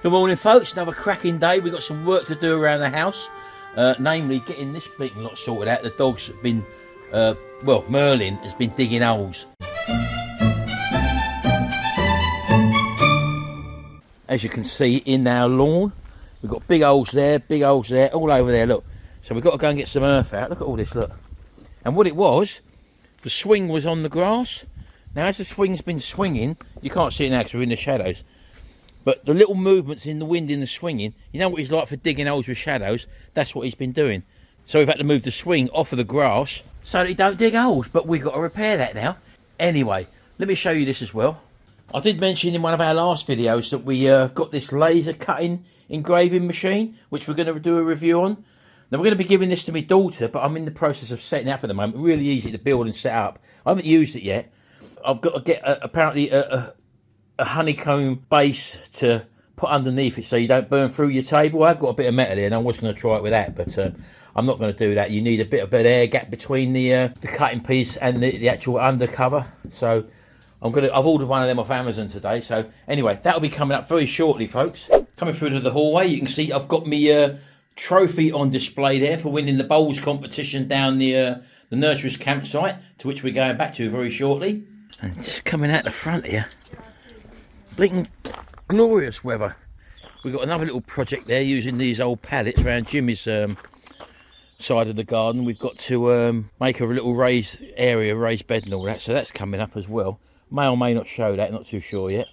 Good morning, folks. Another cracking day. We've got some work to do around the house, namely getting this bleating lot sorted out. The dog's been, well, Merlin has been digging holes. As you can see in our lawn, we've got big holes there, all over there, look. So we've got to go and get some earth out. Look at all this, look. And what it was, the swing was on the grass. Now, as the swing's been swinging, you can't see it now because we're in the shadows. But the little movements in the wind in the swinging, you know what he's like for digging holes with shadows? That's what he's been doing. So we've had to move the swing off of the grass so that he don't dig holes. But we've got to repair that now. Anyway, let me show you this as well. I did mention in one of our last videos that we got this laser cutting engraving machine, which we're going to do a review on. Now we're going to be giving this to my daughter, but I'm in the process of setting it up at the moment. Really easy to build and set up. I haven't used it yet. I've got to get apparently a honeycomb base to put underneath it so you don't burn through your table. I've got a bit of metal here and I was going to try it with that, but I'm not going to do that. You need a bit of air gap between the cutting piece and the actual undercover. So I've ordered one of them off Amazon today. So anyway, that'll be coming up very shortly, folks. Coming through to the hallway, you can see I've got my trophy on display there for winning the bowls competition down the nursery's campsite, to which we're going back to very shortly. And just coming out the front here, blinking glorious weather. We've got another little project there using these old pallets around Jimmy's side of the garden. We've got to make a little raised area, raised bed and all that, so that's coming up as well. May or may not show that, not too sure yet.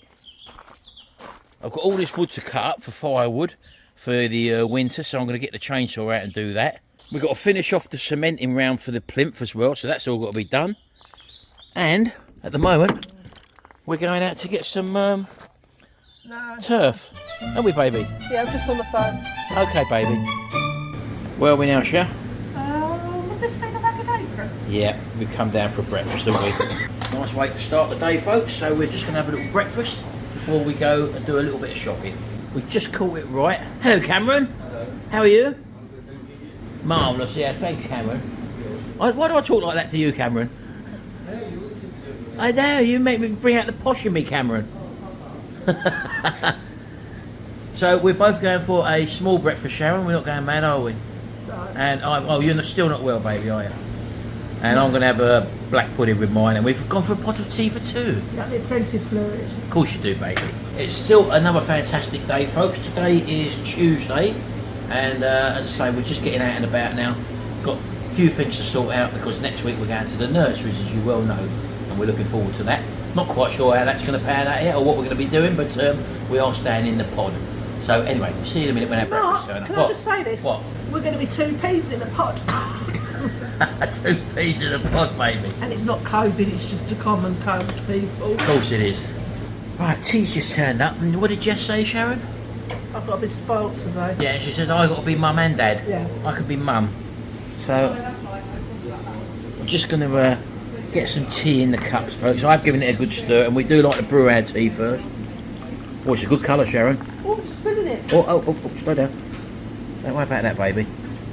I've got all this wood to cut up for firewood for the winter, so I'm going to get the chainsaw out and do that. We've got to finish off the cementing round for the plinth as well, so that's all got to be done. And at the moment, we're going out to get some turf. Aren't we, baby? Yeah, I'm just on the phone. Okay, baby. Where are we now, Sha? Let's take a Ragged Apron. Yeah, we've come down for a breakfast, haven't we? Nice way to start the day, folks. So we're just going to have a little breakfast before we go and do a little bit of shopping. We've just caught it right. Hello, Cameron. Hello. How are you? Marvellous, yeah. Thank you, Cameron. Why do I talk like that to you, Cameron? I know, you make me bring out the posh in me, Cameron. So we're both going for a small breakfast, Sharon. We're not going mad, are we? No. And you're still not well, baby, are you? And I'm going to have a black pudding with mine, and we've gone for a pot of tea for two. Yeah, need plenty of fluid. Of course you do, baby. It's still another fantastic day, folks. Today is Tuesday, and as I say, we're just getting out and about now. Got a few things to sort out because next week we're going to the nurseries, as you well know. We're looking forward to that. Not quite sure how that's going to pan out yet or what we're going to be doing, but we are staying in the pod. So anyway, we'll see you in a minute when our breakfast turn up. Can I just say this? What? We're going to be 2 peas in a pod. 2 peas in a pod, baby. And it's not COVID, it's just a common cold, people. Of course it is. Right, tea's just turned up. And what did Jess say, Sharon? I've got to be spoilt today. Yeah, she said I've got to be mum and dad. Yeah. I could be mum. So I'm just going to get some tea in the cups, folks. I've given it a good stir, and we do like to brew our tea first. Oh, it's a good colour, Sharon. Oh, I'm spilling it. Oh, slow down. Don't worry about that, baby.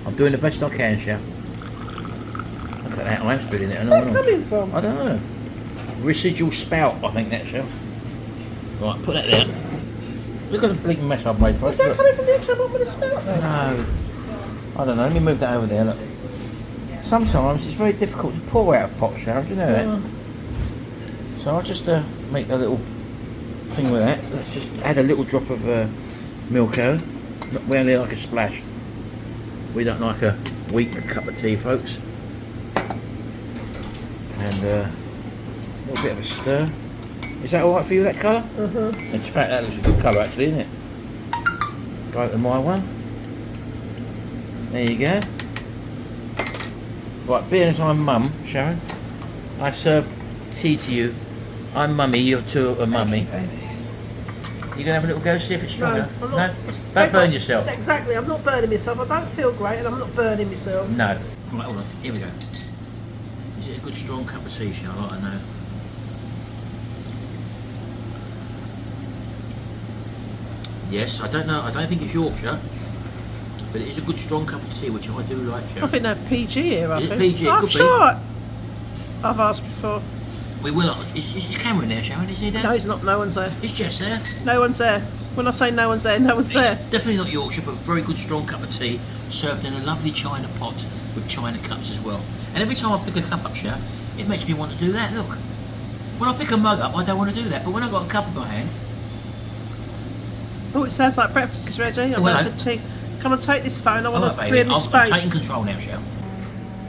I'm doing the best I can, Sharon. Look at that, I am spilling it. Where's that coming from? I don't know. Residual spout, I think that, Sharon. Right, put that there. Look at the blinking mess I've made, folks. Is that coming from the extra bottom of the spout, though? No. I don't know, let me move that over there, look. Sometimes it's very difficult to pour out of pot, Sharon, do you know that? So I'll just make a little thing with that. Let's just add a little drop of milk out. Not really like a splash. We don't like a weak cup of tea, folks. And a little bit of a stir. Is that alright for you, that colour? In fact, that looks a good colour actually, isn't it? Go to my one. There you go. Right, being as I'm mum, Sharon, I serve tea to you. I'm mummy, you're to a mummy. You going to have a little go, see if it's strong enough? No? Don't burn yourself. Exactly, I'm not burning myself. I don't feel great and I'm not burning myself. No. Right, hold on, here we go. Is it a good strong cup of tea, Sharon? I'd like to know. Yes, I don't know, I don't think it's Yorkshire. But it is a good strong cup of tea, which I do like, Sharon. I think they have PG here, I think. PG? I'm sure I've asked before. We will. Is Cameron there, Sharon? Is he there? No, he's not. No one's there. Is Jess there? No one's there. When I say no one's there, no one's there. It's definitely not Yorkshire, but a very good strong cup of tea served in a lovely china pot with china cups as well. And every time I pick a cup up, Shao, it makes me want to do that. Look, when I pick a mug up, I don't want to do that, but when I've got a cup in my hand. Oh, it sounds like breakfast is ready. I'm Hello. the tea. Come and take this phone. I want to baby, clear my I'm space. taking control now, Shao.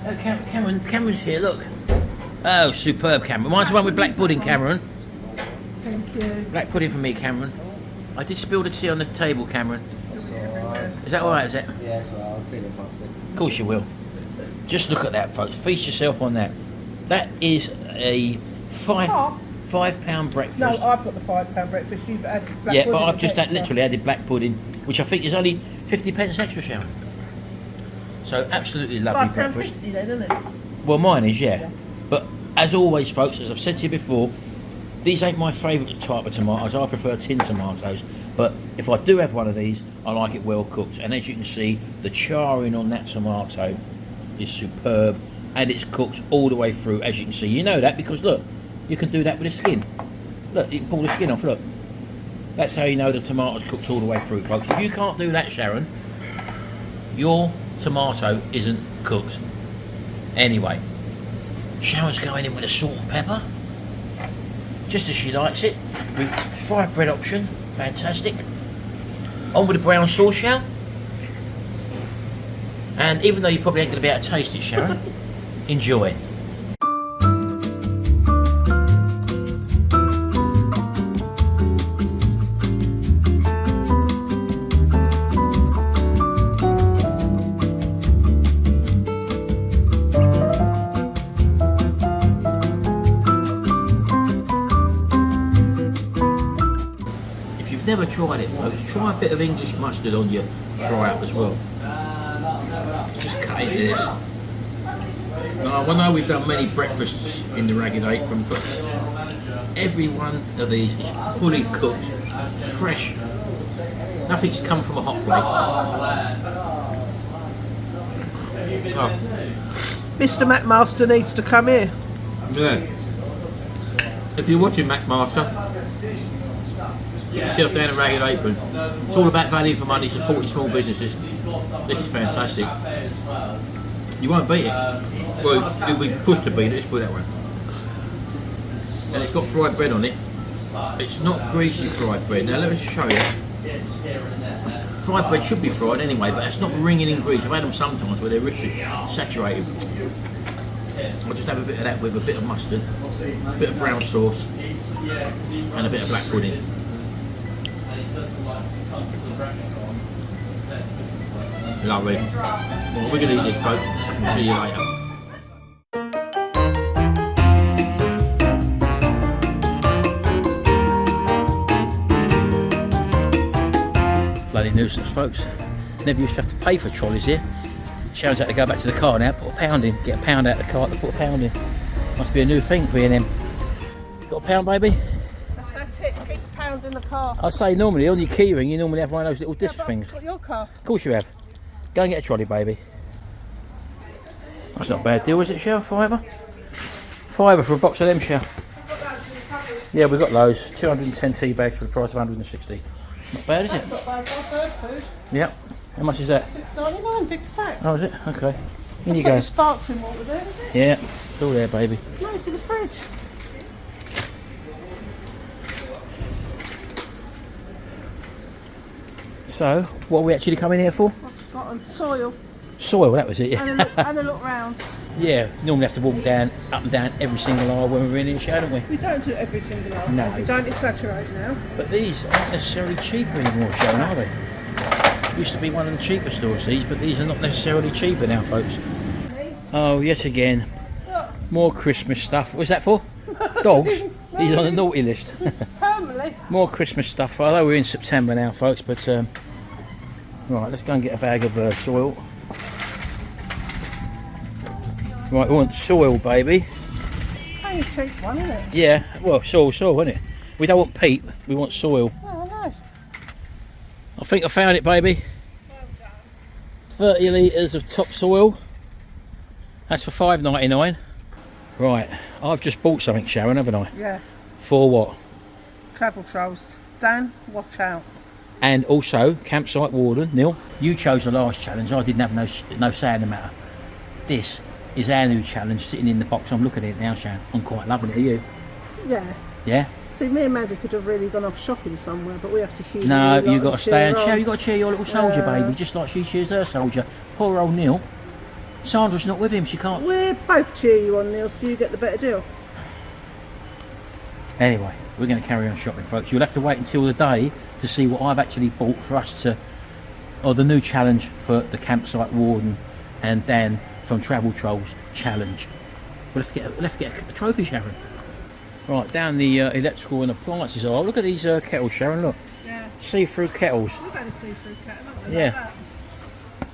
Oh, Cameron's here. Look. Oh, superb, Cameron. Mine's the one with black pudding, Cameron. Thank you. Black pudding for me, Cameron. I did spill the tea on the table, Cameron. Is that alright, is it? Yeah, so I'll clean it after. Of course you will. Just look at that, folks. Feast yourself on that. That is a £5 breakfast. No, I've got the £5 breakfast. You've had black Yeah, pudding. but I've just extra. literally added black pudding, which I think is only 50 pence extra, Sharon. So absolutely lovely breakfast. £5.50 then, isn't it? Well, mine is, yeah. But as always, folks, as I've said to you before, these ain't my favourite type of tomatoes. I prefer tin tomatoes. But if I do have one of these, I like it well cooked. And as you can see, the charring on that tomato is superb. And it's cooked all the way through, as you can see. You know that because, look, you can do that with the skin. Look, you can pull the skin off, look. That's how you know the tomato's cooked all the way through, folks. If you can't do that, Sharon, your tomato isn't cooked. Anyway, Sharon's going in with a salt and pepper. Just as she likes it, with fried bread option, fantastic. On with the brown sauce, Sharon. And even though you probably ain't going to be able to taste it, Sharon, enjoy. Never tried it, folks. Try a bit of English mustard on your fry up as well. Just cut it this. Now, I know we've done many breakfasts in the Ragged Apron, but every one of these is fully cooked, fresh. Nothing's come from a hot plate. Oh. Mr. McMaster needs to come here. Yeah. If you're watching McMaster, get yourself down a Ragged Apron. It's all about value for money, supporting small businesses. This is fantastic. You won't beat it. Well, you'll be pushed to beat it, let's put it that way. And it's got fried bread on it. It's not greasy fried bread. Now let me show you. Fried bread should be fried anyway, but it's not ringing in grease. I've had them sometimes where they're richly saturated. I'll just have a bit of that with a bit of mustard, a bit of brown sauce, and a bit of black pudding. Lovely. Well, we're going to eat this, folks. We'll see you later. Bloody nuisance, folks. Never used to have to pay for trolleys here. Sharon's had to go back to the car now, put a pound in, get a pound out of the car to put a pound in. Must be a new thing for B&M. Got a pound, baby? That's it. Keep a pound in the car. I say normally on your keyring you normally have one of those little disc things. Got your car. Of course you have. Go and get a trolley, baby. That's not a bad deal, is it, Shell? £5? £5 for a box of them, Shell. Yeah, we've got those. 210 tea bags for the price of 160. Not bad, is it? That's not bad. Bird food. Yep. How much is that? £6.99, big sack. Oh, is it? Okay. In you That's go. like sparkling water there, is it? Yeah, it's all there, baby. No, it's in the fridge. So, what are we actually coming here for? I've got soil. Soil, that was it, yeah. And a look round. Yeah, normally have to walk down, up and down every single aisle when we're in here, don't we? We don't do every single hour. No. We don't exaggerate now. But these aren't necessarily cheaper anymore, Sharon, are they? Used to be one of the cheaper stores, these, but these are not necessarily cheaper now, folks. Oh, yet again, more Christmas stuff. What's that for? Dogs? These are on the naughty list. Permanently. More Christmas stuff, although we're in September now, folks, but right, let's go and get a bag of soil. Right, we want soil, baby. Only a cheap one, isn't it? Yeah, well, soil, isn't it? We don't want peat, we want soil. Oh, nice. I think I found it, baby. Well done. 30 litres of topsoil. That's for $5.99. Right, I've just bought something, Sharon, haven't I? Yeah. For what? Travel trolls. Dan, watch out. And also, campsite warden, Neil, you chose the last challenge. I didn't have no say in the matter. This is our new challenge, sitting in the box. I'm looking at it now, Sharon. I'm quite loving it. Are you? Yeah. Yeah? See, me and Mazzy could have really gone off shopping somewhere, but we have to humour No, you you've got to stay and cheer cheer. on. You've got to cheer your little soldier, Yeah. baby, just like she cheers her soldier. Poor old Neil. Sandra's not with him. She can't. We'll both cheer you on, Neil, so you get the better deal. Anyway, we're going to carry on shopping, folks. You'll have to wait until the day to see what I've actually bought for us to, or the new challenge for the campsite warden and Dan from Travel Trolls challenge. We'll have to get a trophy, Sharon. Right, down the electrical and appliances aisle. Look at these kettles, Sharon. Look, Yeah. see-through kettles. We've had a see-through cat, haven't we? Yeah. Like that.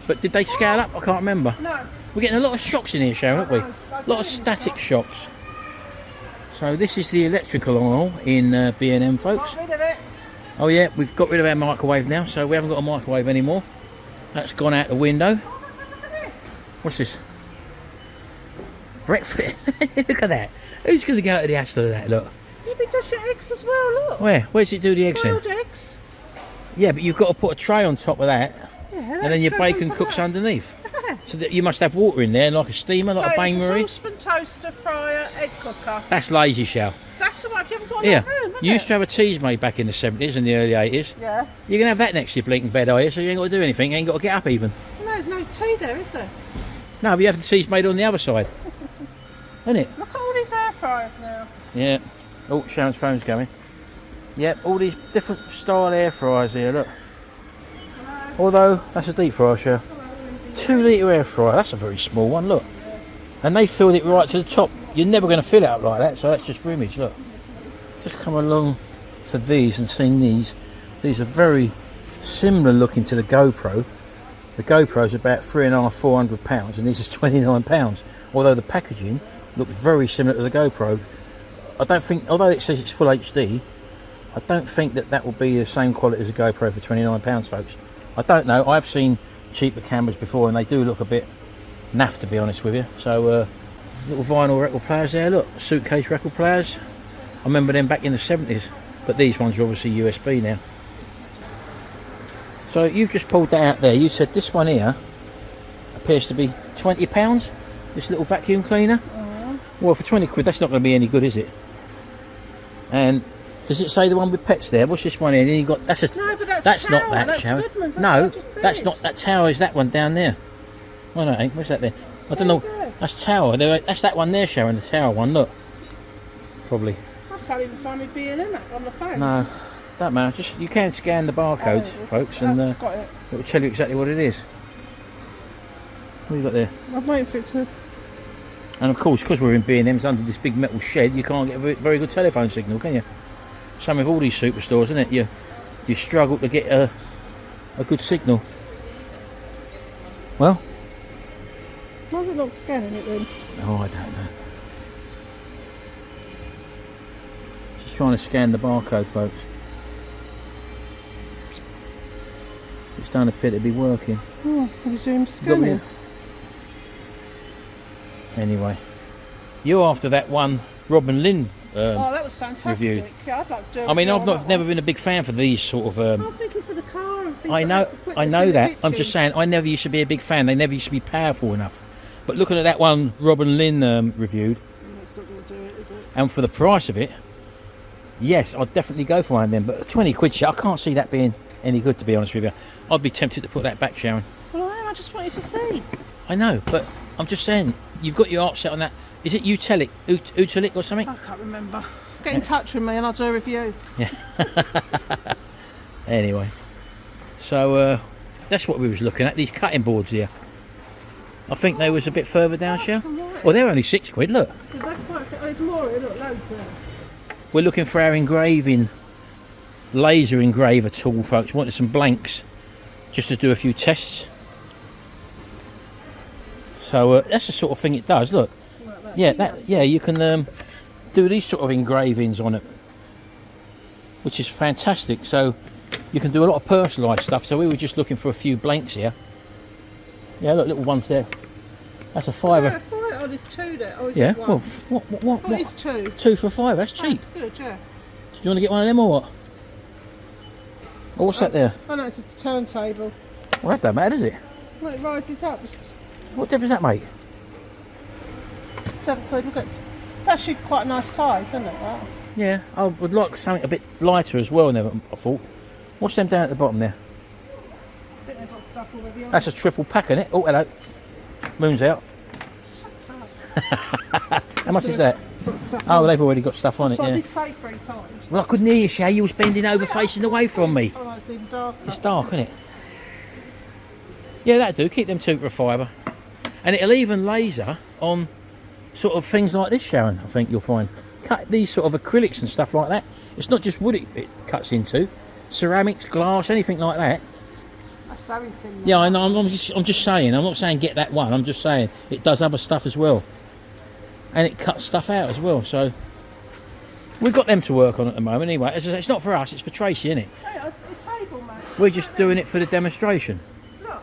But did they scale up? I can't remember. No. We're getting a lot of shocks in here, Sharon, aren't we? I know. A lot of static shocks. So this is the electrical aisle in B&M, folks. Got rid of it. Oh yeah, we've got rid of our microwave now, so we haven't got a microwave anymore. That's gone out the window. Look at this. What's this? Breakfast. Look at that. Who's going to go to the Astor with that? Look. You can dash your eggs as well, look. Where? Where's it do the eggs in? Boiled eggs. Yeah, but you've got to put a tray on top of that, Yeah, and then your bacon cooks underneath. So that you must have water in there, like a steamer, like a bain marie. It's a saucepan, toaster, fryer, egg cooker. That's lazy, Shell. That's the one you haven't got Yeah, in that room, have you used to have a teas made back in the 70s and the early 80s. Yeah. You're going to have that next to your blinking bed, are you? So you ain't got to do anything, you ain't got to get up even. No, there's no tea there, is there? No, but you have the teas made on the other side. Isn't it? Look at all these air fryers now. Yeah. Oh, Sharon's phone's going. Yep, all these different style air fryers here, look. Although, that's a deep fryer, Sharon. 2 litre air fryer, that's a very small one, look. And they filled it right to the top. You're never going to fill it up like that, so that's just for image, look. Just come along to these and seeing these. These are very similar looking to the GoPro. The GoPro's about £350–400 and this is £29. Although the packaging looks very similar to the GoPro. I don't think, although it says it's full HD, I don't think that will be the same quality as a GoPro for £29, folks. I don't know. I've seen cheaper cameras before and they do look a bit naff, to be honest with you. So little vinyl record players there, look, suitcase record players. I remember them back in the 70s, but these ones are obviously USB now. So you've just pulled that out there. You said this one here appears to be £20, this little vacuum cleaner. Well, for 20 quid that's not going to be any good, is it? And does it say the one with pets there? What's this one here? And then you got that's a, No, but that's not tower. that, That's Sharon. Goodman's, that's No, what I just that's said. not that tower. Is that one down there? Oh no, it ain't. What's that there? I don't know. There. That's tower. That's that one there, Sharon. The tower one. Look, probably. I can't even find my B&M app on the phone. No, don't matter. Just you can scan the barcodes, folks, and I've got it. it will tell you exactly what it is. What have you got there? I'm waiting for it to... And of course, because we're in B&M's under this big metal shed, you can't get a very good telephone signal, can you? Some of all these superstores, isn't it? You struggle to get a good signal. Well, Why is it not scanning it then? oh, I don't know. Just trying to scan the barcode, folks. It's don't appear to be working. Oh, I resume Got me- scanning. Anyway, you're after that one Robin Lynn. Oh, that was fantastic. Reviewed. Yeah, I'd like to do a I mean, review I've on not that never one. been a big fan for these sort of. I'm thinking for the car and things I like know, that, for quickness I in know the that. I'm kitchen. just saying, I never used to be a big fan. They never used to be powerful enough. But looking at that one Robin Lynn reviewed, That's not going to do it, is it? and for the price of it, yes, I'd definitely go for one of them. But 20 quid, I can't see that being any good, to be honest with you. I'd be tempted to put that back, Sharon. Well, I just want you to see. I know, but I'm just saying, you've got your heart set on that. Is it Utilic? Utilic or something? I can't remember. Get in touch with me and I'll do a review. Anyway, so that's what we was looking at, these cutting boards here. I think they was a bit further down, Sharon. Well, they're only 6 quid, look. That's quite, oh, there's more here, look, loads there. We're looking for our engraving, laser engraver tool, folks. Wanted some blanks, just to do a few tests. So that's the sort of thing it does, look. Like that. Yeah, yeah, you can do these sort of engravings on it, which is fantastic. So you can do a lot of personalised stuff. So we were just looking for a few blanks here. Yeah, look, little ones there. That's a fiver. Oh, there's two there. Oh, is Yeah, it one? well, what? Oh, it's two. 2 for £5, that's cheap. That's good, yeah. Do you want to get one of them or what? Oh, what's that there? Oh no, it's a turntable. Well, that don't matter, does it? Well, it rises up. It's What difference does that make? £7. Look at that's actually quite a nice size, isn't it? That? Yeah, I would like something a bit lighter as well, never, I thought. What's them down at the bottom there? I think they've got stuff already on. That's a triple pack, isn't it? Oh, hello. Moon's out. Shut up. How much is that? Got stuff Oh, on. they've already got stuff on it, So I yeah. did say 3 times. Well, I couldn't hear you, Shay. You was bending over, facing away from me. Oh, it's even darker. It's dark, isn't it? Yeah, that'd do. Keep them 2 for a fiver. And it'll even laser on sort of things like this, Sharon, I think you'll find. Cut these sort of acrylics and stuff like that. It's not just wood it cuts into. Ceramics, glass, anything like that. That's very thin. Yeah, I know. I'm just saying. I'm not saying get that one. I'm just saying it does other stuff as well. And it cuts stuff out as well. So we've got them to work on at the moment anyway. It's not for us. It's for Tracy, isn't it? Hey, a table, mate. We're just doing it for the demonstration. Look.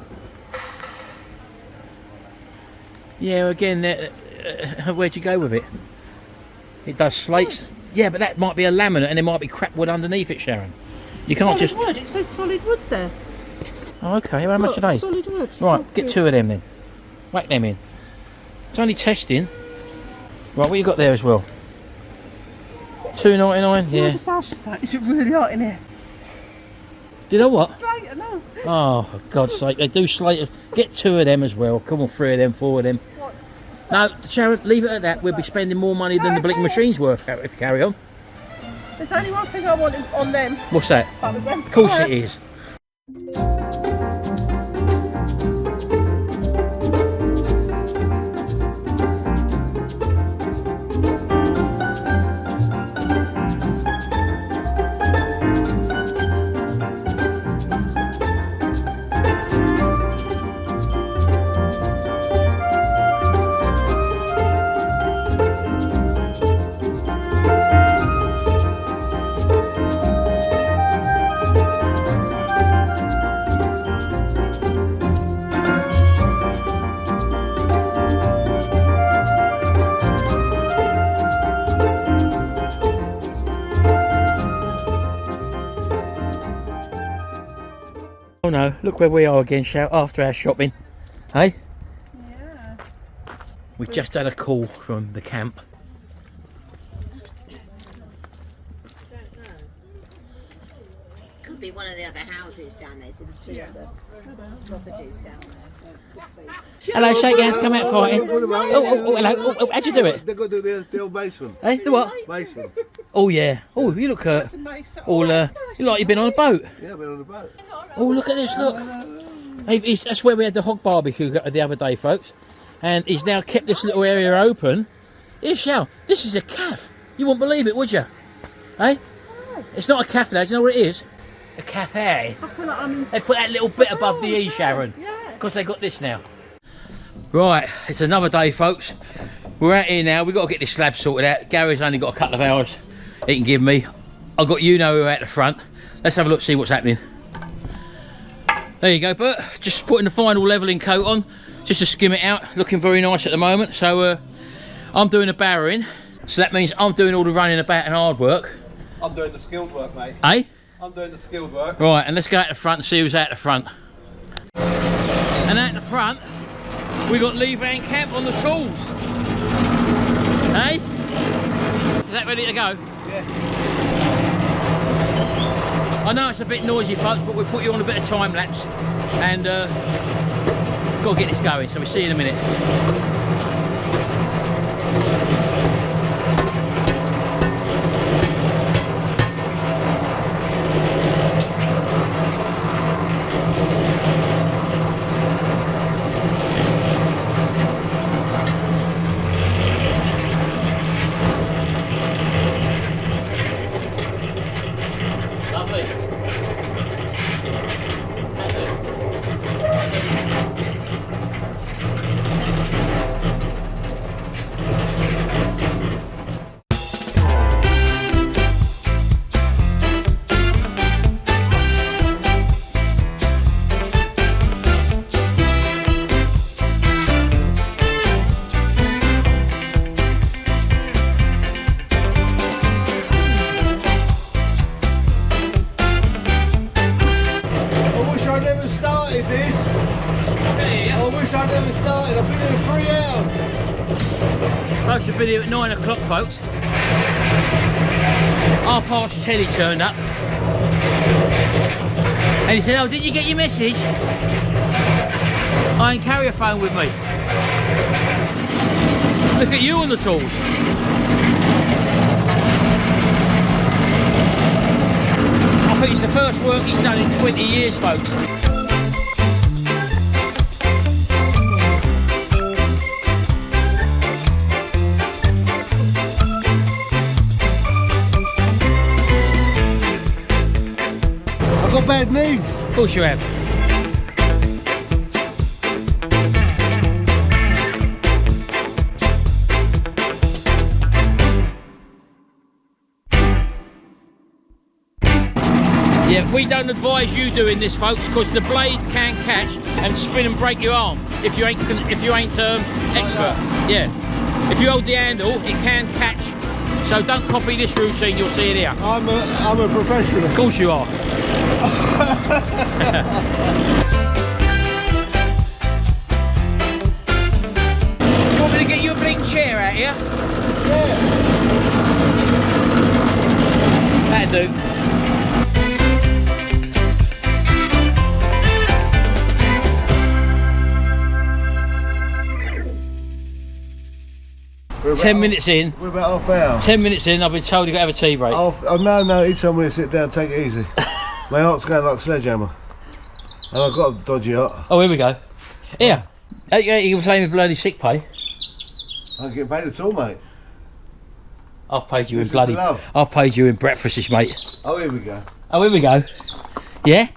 Yeah, again, where'd you go with it? It does slates. Yeah, but that might be a laminate and there might be crap wood underneath it, Sharon. You can't Solid just... wood. It says solid wood there. Oh, okay, well, how much are they? Solid wood. Right, get 2 of them then. Whack them in. It's only testing. Right, what you got there as well? $2.99, Yeah. yeah. Just ask yourself, is it really hot in here? Did I what? Slater, no. Oh, for God's sake, they do slate. Get 2 of them as well. Come on, 3 of them, 4 of them. What? No, Sharon, leave it at that. We'll be spending more money than the blinking machine's worth if you carry on. There's only one thing I want on them. What's that? That was them. Of course it is. Oh no, look where we are again, Shout, after our shopping. Hey? Yeah. We've just had a call from the camp. Could be one of the other houses down there, so there's 2 other properties down there. Hello, shake hands, come out fighting. Oh, hello. Oh, how'd you do it? They got to do the old basin. Hey, the what? Basin. Oh yeah. Oh, you look That's a nice. all you look like you've been on a boat. Yeah, I've been on the boat. Oh, look at this, look. Hey, that's where we had the hog barbecue the other day, folks. And he's now kept this little area open. Here, Shell, this is a cafe. You wouldn't believe it, would you? Hey? It's not a cafe, do you know what it is? A cafe. I feel like I'm in. They put that little bit above the E, Sharon. Yeah. Because they got this now. Right, it's another day, folks. We're out here now. We've got to get this slab sorted out. Gary's only got a couple of hours he can give me. I've got you know who at the front. Let's have a look, see what's happening. There you go, Bert. Just putting the final levelling coat on, just to skim it out. Looking very nice at the moment. So I'm doing the barrowing. So that means I'm doing all the running about and hard work. I'm doing the skilled work, mate. Eh? I'm doing the skilled work. Right, and let's go out the front and see who's out the front. And out the front, we got Lee Van Camp on the tools. Hey? Is that ready to go? Yeah. I know it's a bit noisy, folks, but we'll put you on a bit of time lapse and got to get this going. So we'll see you in a minute. Lovely. That's it. I never started this. I wish I never started. I've been here 3 hours. Supposed to be here at 9 o'clock, folks. 10:30 he turned up. And he said, oh, did you get your message? I ain't carry a phone with me. Look at you on the tools. I think it's the first work he's done in 20 years, folks. I've got bad knees. Of course you have. Yeah, we don't advise you doing this, folks, because the blade can catch and spin and break your arm if you ain't expert. Yeah, if you hold the handle, it can catch. So don't copy this routine. You'll see it here. I'm a professional. Of course you are. Do you want me to get you a blinking chair out here? Yeah. That'll do. We're about 10 minutes in. We're about half hour. 10 minutes in, I've been told you've got to have a tea break. Oh no, he told me to sit down, take it easy. My heart's going like a sledgehammer. And I've got a dodgy heart. Oh, here we go. Here, you can play me bloody sick pay. I don't get paid at all, mate. I've paid you This in is bloody. for love. I've paid you in breakfasts, mate. Oh, here we go. Oh, here we go. Yeah?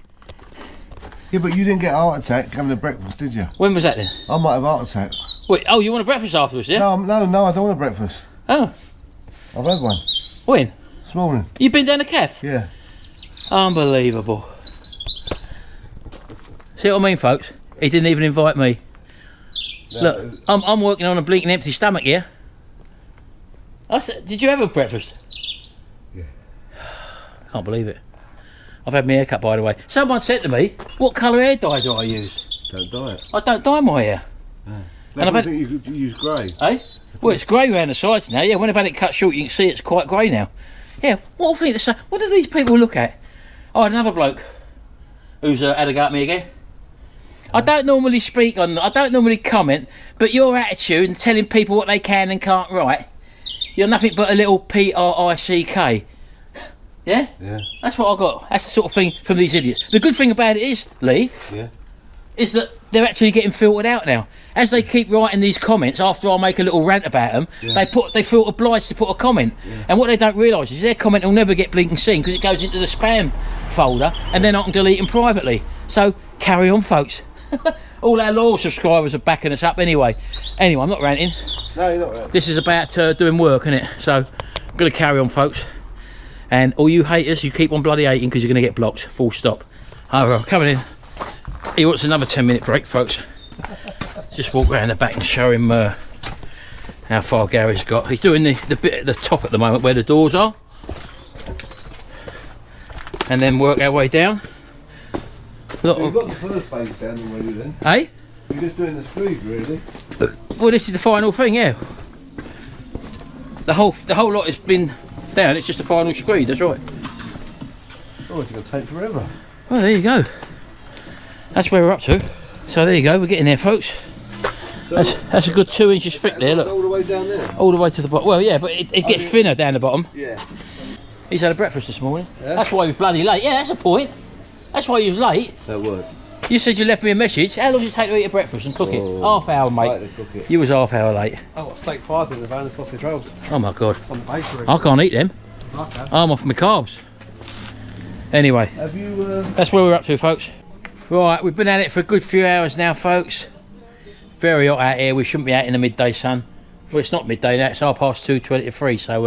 Yeah, but you didn't get a heart attack coming to breakfast, did you? When was that then? I might have a heart attack. Wait, oh, you want a breakfast afterwards, yeah? No, I don't want a breakfast. Oh, I've had one when? this morning. You been down the cafe? Yeah. Unbelievable. See what I mean, folks? He didn't even invite me. No, Look, I'm working on a blinking empty stomach here. I said, did you have a breakfast? Yeah. Can't believe it. I've had my hair cut, by the way. Someone said to me, what colour hair dye do I use? Don't dye it. I don't dye my hair. And I've had- think you could use grey. Eh? Well, it's grey around the sides now. Yeah, when I've had it cut short, you can see it's quite grey now. Yeah, what do you think? What do these people look at? Oh, another bloke who's had a go at me again. I don't normally I don't normally comment, but your attitude and telling people what they can and can't write, you're nothing but a little prick. Yeah? Yeah. That's what I got. That's the sort of thing from these idiots. The good thing about it is, Lee, Yeah. is that they're actually getting filtered out now. As they keep writing these comments, after I make a little rant about them, they feel obliged to put a comment. And what they don't realise is their comment will never get blinking seen because it goes into the spam folder and then I can delete them privately. So carry on, folks. All our loyal subscribers are backing us up anyway. Anyway, I'm not ranting. No, you're not right. This is about doing work, isn't it? So I'm going to carry on, folks. And all you haters, you keep on bloody hating because you're going to get blocked. Full stop. All right, coming in. He wants another 10-minute break, folks. Just walk around the back and show him how far Gary's got. He's doing the bit at the top at the moment where the doors are. And then work our way down. Look, So you've got the first base down already then? eh? You're just doing the screws, really? Well, this is the final thing, yeah. The whole lot has been down. It's just the final screed. That's right. Oh, it's going to take forever. Well, there you go. That's where we're up to. So there you go. We're getting there, folks. That's a good 2 inches thick there. Look, All the way down there? all the way to the bottom. Well, yeah, but it gets thinner down the bottom. Yeah. He's had a breakfast this morning. Yeah? That's why he was bloody late. Yeah, that's a point. That's why he was late. That worked. You said you left me a message. How long does it take to eat a breakfast and cook it? Half hour, mate. Like to cook it. You was half hour late. I've got steak pies in the van and sausage rolls Oh my god. on the bakery. I can't eat them. Okay. I'm off my carbs. Anyway, Have you... that's where we're up to, folks. Right, we've been at it for a good few hours now, folks. Very hot out here. We shouldn't be out in the midday sun. Well, it's not midday now. It's 2:23. So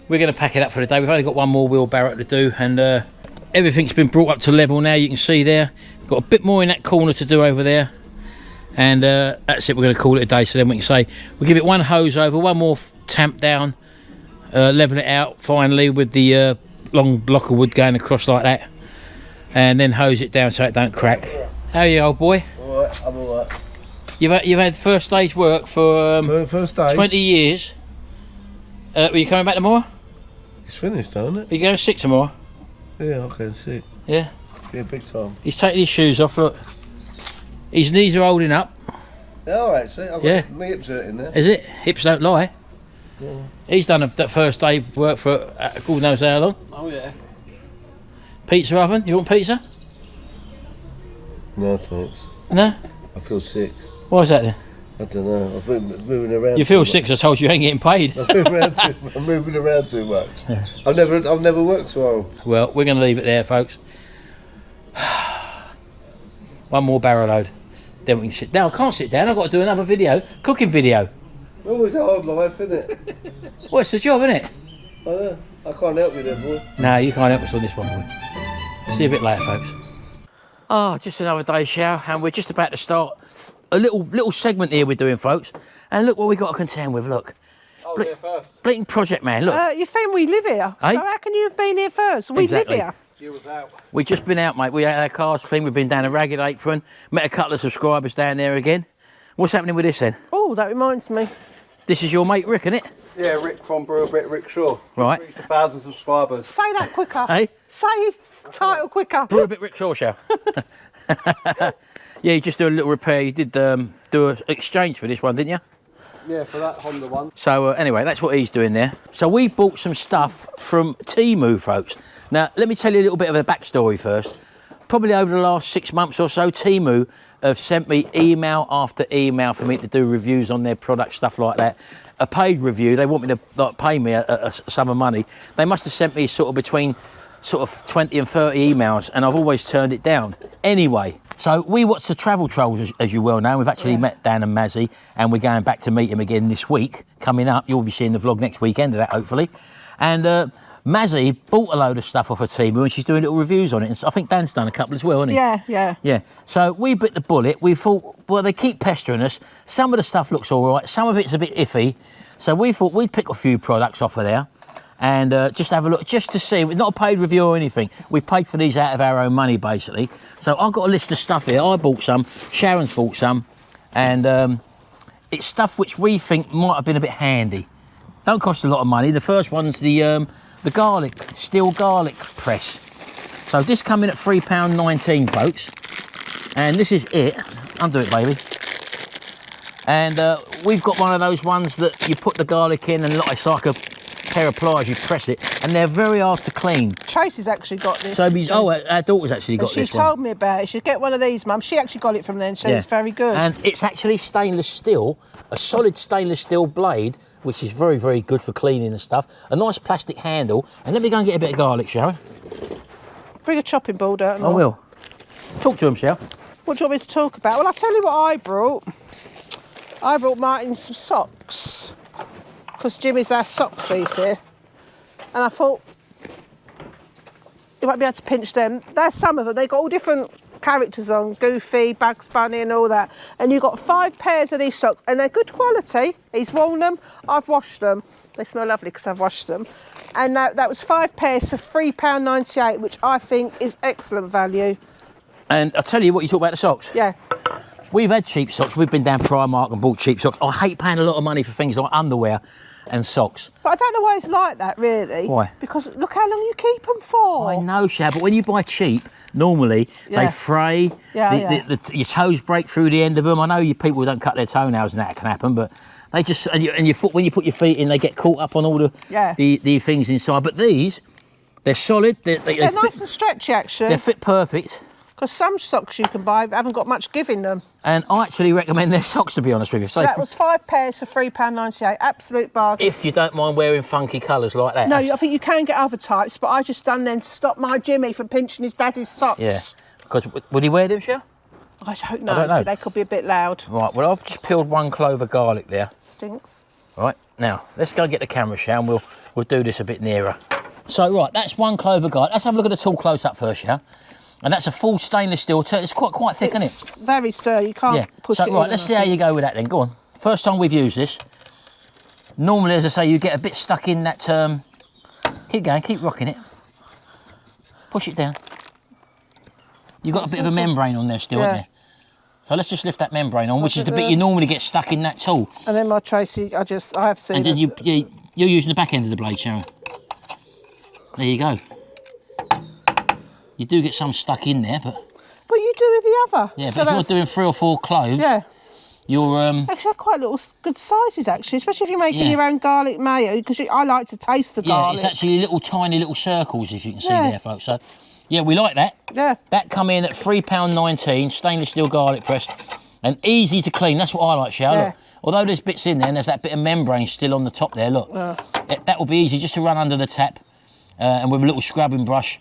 we're going to pack it up for the day. We've only got one more wheelbarrow to do, and everything's been brought up to level now. You can see there. Got a bit more in that corner to do over there, and that's it. We're going to call it a day. So then we can say we'll give it one hose over, one more tamp down, level it out finally with the long block of wood going across like that. and then hose it down so it don't crack. How are you, old boy? Alright, I'm alright. You've had first stage work for First day. 20 years. Are you coming back tomorrow? It's finished, isn't it? Are you going to 6 tomorrow? Yeah, I can see. Yeah. Yeah, big time. He's taking his shoes off. Look, his knees are holding up. Yeah, alright, see, I've got my hips hurting there. Is it? Hips don't lie. Yeah. He's done that first day work for God knows how long. Oh yeah. Pizza oven. You want pizza? No, thanks. No. I feel sick. Why is that then? I don't know. I've been moving around. You feel too sick 'cause I told you you ain't getting paid. much. I'm moving around too much. Yeah. I've never worked so hard. Well, we're going to leave it there, folks. One more barrow load. Then we can sit down. I can't sit down. I've got to do another video. Cooking video. Oh, it's a hard life, isn't it? Well, it's the job, isn't it? I know. I can't help you there, boy. No, you can't help us on this one, boy. See you a bit later, folks. Just another day shower, and we're just about to start a little segment here we're doing, folks. And look what we got to contend with. Look, Oh, here first. bleating project man. Look, You think we live here? Eh? So how can you have been here first? We Exactly. live here. You was out. we just been out, mate. We had our cars clean. We've been down a Ragged Apron. Met a couple of subscribers down there again. What's happening with this then? Oh, that reminds me. This is your mate Rick, isn't it? Yeah, Rick from Brewer Bit, Rick Shaw. Right. Reached 1,000 subscribers. Say that quicker. Hey, Say his title quicker. brew a bit Rick Shaw show. Yeah, you just do a little repair. You did do an exchange for this one, didn't you? Yeah, for that Honda one. So anyway, that's what he's doing there. So we bought some stuff from Temu, folks. Now, let me tell you a little bit of the backstory first. Probably over the last 6 months or so, Temu have sent me email after email for me to do reviews on their product, stuff like that. A paid review. They want me to pay me a sum of money. They must have sent me sort of between 20 and 30 emails, and I've always turned it down. Anyway, so we watched the Travel Trolls, as you well know. We've actually met Dan and Mazzy, and we're going back to meet him again this week. Coming up, you'll be seeing the vlog next weekend of that, hopefully. And Mazzy bought a load of stuff off of Temu, and she's doing little reviews on it. And so I think Dan's done a couple as well, hasn't he? Yeah. Yeah. So we bit the bullet. We thought, well, they keep pestering us. Some of the stuff looks all right. Some of it's a bit iffy. So we thought we'd pick a few products off of there and just have a look, just to see. It's not a paid review or anything. We paid for these out of our own money, basically. So I've got a list of stuff here. I bought some. Sharon's bought some. And it's stuff which we think might have been a bit handy. Don't cost a lot of money. The first one's the garlic, steel garlic press. So this come in at £3.19, folks. And this is it. Undo it, baby. And we've got one of those ones that you put the garlic in and it's like a pair of pliers, you press it, and they're very hard to clean. Tracy's actually got this. So our daughter's actually got she this one. told me about it. She'd get one of these, Mum. She actually got it from there and said it's very good. And it's actually stainless steel, a solid stainless steel blade, which is very, very good for cleaning and stuff. A nice plastic handle. And let me go and get a bit of garlic, shall we? Bring a chopping board out. I will. Talk to him, shall? What do you want me to talk about? Well, I'll tell you what I brought. I brought Martin some socks because Jimmy's our sock thief here. And I thought you might be able to pinch them. There's some of them. They've got all different characters on, Goofy, Bugs Bunny and all that. And you've got 5 pairs of these socks and they're good quality. He's worn them, I've washed them. They smell lovely because I've washed them. And that was 5 pairs for £3.98, which I think is excellent value. And I'll tell you what, you talk about the socks. Yeah. We've had cheap socks. We've been down Primark and bought cheap socks. I hate paying a lot of money for things like underwear and socks. But I don't know why it's like that, really. Why? Because look how long you keep them for. I know, Shab, but when you buy cheap, normally they fray, your toes break through the end of them. I know you people don't cut their toenails and that can happen, but they just, and your foot, when you put your feet in, they get caught up on all the things inside. But these, they're solid. They're nice and stretchy, actually. They fit perfect. Because some socks you can buy haven't got much give in them. And I actually recommend their socks, to be honest with you. So that was 5 pairs for £3.98. Absolute bargain. If you don't mind wearing funky colours like that. No, I think you can get other types, but I just done them to stop my Jimmy from pinching his daddy's socks. Yeah. Because would he wear them, Shell? I don't know. So they could be a bit loud. Right, well, I've just peeled 1 clove of garlic there. Stinks. Right, now, let's go get the camera, Shell, and we'll do this a bit nearer. So, right, that's 1 clove of garlic. Let's have a look at the tool close up first, Shell. And that's a full stainless steel turret. It's quite thick, isn't it? Very sturdy. You can't push it in. Right, let's see how you go with that then. Go on. First time we've used this. Normally, as I say, you get a bit stuck in that... Keep going, keep rocking it. Push it down. You've got a bit of a membrane on there still, Yeah. haven't you? So let's just lift that membrane on, which is the bit you normally get stuck in that tool. And then my Tracy, I have seen And then it. you're using the back end of the blade, Sharon. There you go. You do get some stuck in there, but You do with the other. yeah. So But if you're doing 3 or 4 cloves, yeah. you're Actually, they're quite little, good sizes actually, especially if you're making Yeah. your own garlic mayo, because I like to taste the yeah. garlic. It's actually little tiny little circles, if you can see Yeah. there, folks. So yeah, we like that. Yeah. That come in at £3.19, stainless steel garlic press, and easy to clean. That's what I like, Shell. Yeah. Look, although there's bits in there and there's that bit of membrane still on the top there, look. That will be easy just to run under the tap, and with a little scrubbing brush,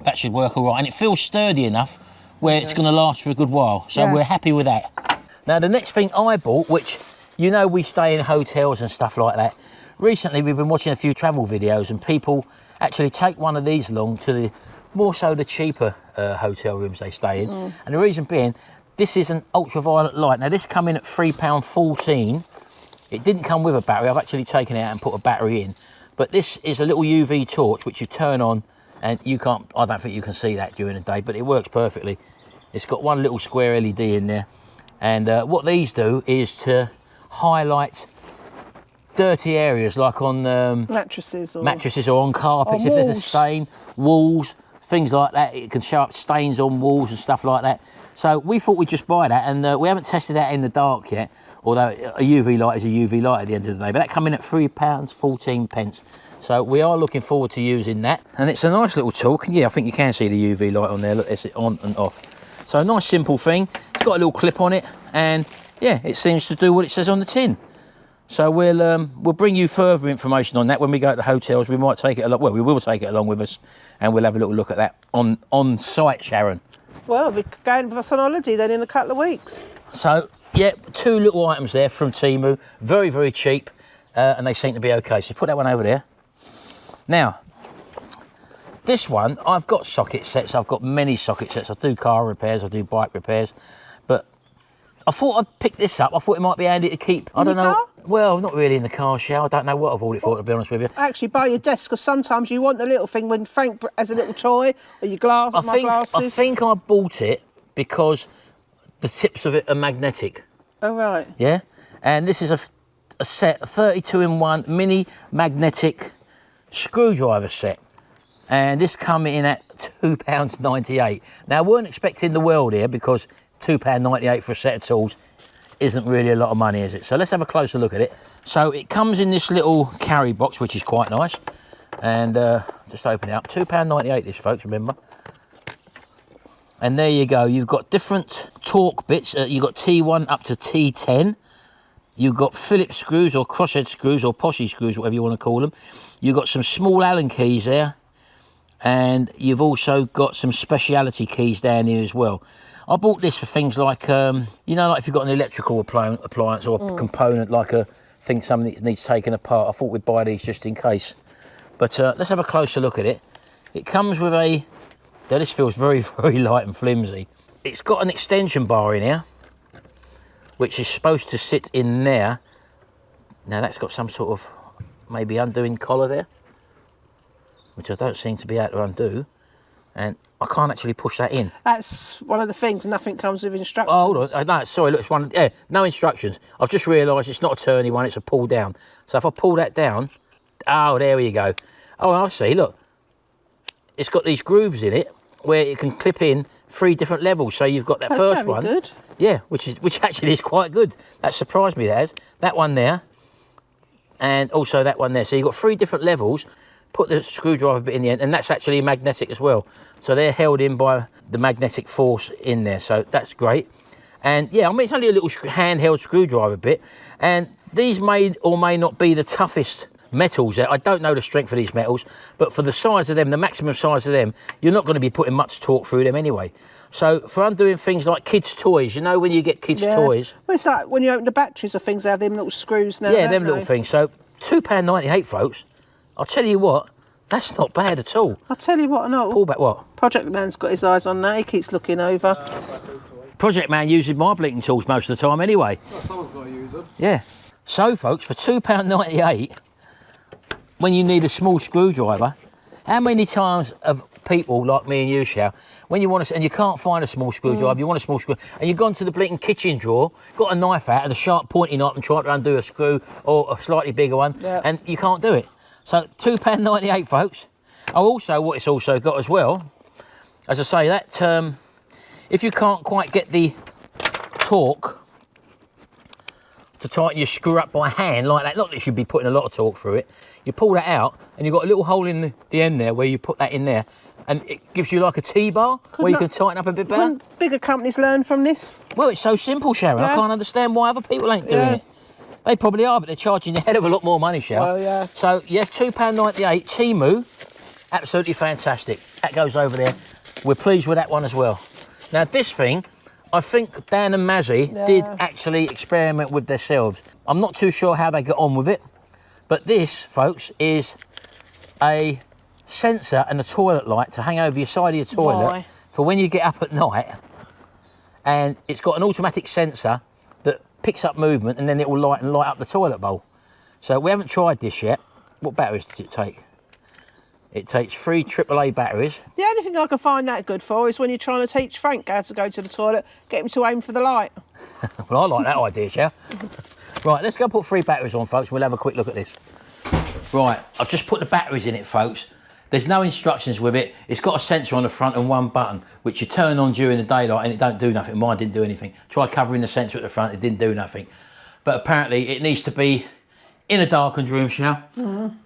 that should work all right. And it feels sturdy enough where it's going to last for a good while. So Yeah. we're happy with that. Now, the next thing I bought, which, you know, we stay in hotels and stuff like that. Recently, we've been watching a few travel videos and people actually take one of these along to the, more so the cheaper hotel rooms they stay in. And the reason being, this is an ultraviolet light. Now, this come in at £3.14. It didn't come with a battery. I've actually taken it out and put a battery in. But this is a little UV torch, which you turn on and you can't, I don't think you can see that during the day, but it works perfectly. It's got one little square LED in there. And what these do is to highlight dirty areas, like on Mattresses or on carpets, On if there's a walls. stain, walls, things like that. It can show up stains on walls and stuff like that. So we thought we'd just buy that, and we haven't tested that in the dark yet, although a UV light is a UV light at the end of the day. But that come in at £3.14. So we are looking forward to using that. And it's a nice little tool. Yeah, I think you can see the UV light on there. Look, it's on and off. So a nice simple thing. It's got a little clip on it, and yeah, it seems to do what it says on the tin. So we'll bring you further information on that when we go to the hotels. We might take it along. Well, we will take it along with us, and we'll have a little look at that on site, Sharon. Well, we're going with us on holiday then in a couple of weeks. So yeah, 2 little items there from Temu, very, very cheap, and they seem to be okay. So put that one over there. Now, this one, I've got socket sets. I've got many socket sets. I do car repairs, I do bike repairs, but I thought I'd pick this up. I thought it might be handy to keep. I don't know. car? Well, not really in the car, Shell. I don't know what I bought it for, to be honest with you. Actually, by your desk, because sometimes you want the little thing when Frank has a little toy, or your glass, I glasses. think I bought it because the tips of it are magnetic. Oh, right. Yeah, and this is a set, a 32-in-1 mini magnetic screwdriver set, and this come in at £2.98. Now, I weren't expecting the world here, because £2.98 for a set of tools isn't really a lot of money, is it? So let's have a closer look at it. So it comes in this little carry box, which is quite nice, and just open it up. £2.98 this, folks, remember. And there you go. You've got different torque bits. You've got T1 up to T10. You've got Phillips screws or crosshead screws or posse screws, whatever you want to call them. You've got some small Allen keys there. And you've also got some speciality keys down here as well. I bought this for things like, you know, like if you've got an electrical appliance or a component, like a thing, something that needs taken apart. I thought we'd buy these just in case. But let's have a closer look at it. It comes with a, now this feels very, very light and flimsy. It's got an extension bar in here, which is supposed to sit in there. Now that's got some sort of maybe undoing collar there, which I don't seem to be able to undo, and I can't actually push that in. That's one of the things, nothing comes with instructions. Oh, hold on, no, sorry, look, it's one, yeah, no instructions. I've just realised it's not a turny one, it's a pull down. So if I pull that down, oh, there you go. Oh, I see, look. It's got these grooves in it where it can clip in 3 different levels. So you've got that That's first very one. good. Yeah, which actually is quite good. That surprised me, that has. That one there, and also that one there. So you've got 3 different levels. Put the screwdriver bit in the end, and that's actually magnetic as well. So they're held in by the magnetic force in there. So that's great. And yeah, I mean, it's only a little handheld screwdriver bit. And these may or may not be the toughest metals there. I don't know the strength of these metals, but for the size of them, the maximum size of them, you're not going to be putting much torque through them anyway. So for undoing things like kids' toys, you know, when you get kids' toys. Well, it's like when you open the batteries of things, they have them little screws now. Yeah, don't them they? little things. So £2.98, folks. I'll tell you what, that's not bad at all. I'll tell you what, I know. Pull back what? Project Man's got his eyes on that. He keeps looking over. Project Man uses my blinking tools most of the time anyway. Well, someone's got to use them. Yeah. So, folks, for £2.98, when you need a small screwdriver, how many times have people like me and you, Shao, when you want to, and you can't find a small screwdriver, you want a small screw, and you've gone to the bleating kitchen drawer, got a knife out and a sharp pointy knife and tried to undo a screw or a slightly bigger one, and you can't do it. So £2.98, folks. Oh, also, what it's also got as well, as I say, that if you can't quite get the torque to tighten your screw up by hand like that, not that you should be putting a lot of torque through it, you pull that out and you've got a little hole in the end there where you put that in there and it gives you like a T-bar where you can tighten up a bit better. Couldn't bigger companies learn from this? Well, it's so simple, Sharon. I can't understand why other people ain't doing it. They probably are, but they're charging a hell of a lot more money, Sharon. Oh, yeah. So, yeah, £2.98, Temu, absolutely fantastic. That goes over there. We're pleased with that one as well. Now, this thing, I think Dan and Mazzy did actually experiment with themselves. I'm not too sure how they got on with it, but this, folks, is a sensor and a toilet light to hang over your side of your toilet for when you get up at night. And it's got an automatic sensor that picks up movement and then it will light up the toilet bowl. So we haven't tried this yet. What batteries does it take? It takes 3 AAA batteries. The only thing I can find that good for is when you're trying to teach Frank how to go to the toilet, get him to aim for the light. Well, I like that idea, Chow. Right, let's go put 3 batteries on, folks. We'll have a quick look at this. Right, I've just put the batteries in it, folks. There's no instructions with it. It's got a sensor on the front and 1 button, which you turn on during the daylight and it don't do nothing. Mine didn't do anything. Try covering the sensor at the front, it didn't do nothing. But apparently it needs to be in a darkened room, Chow.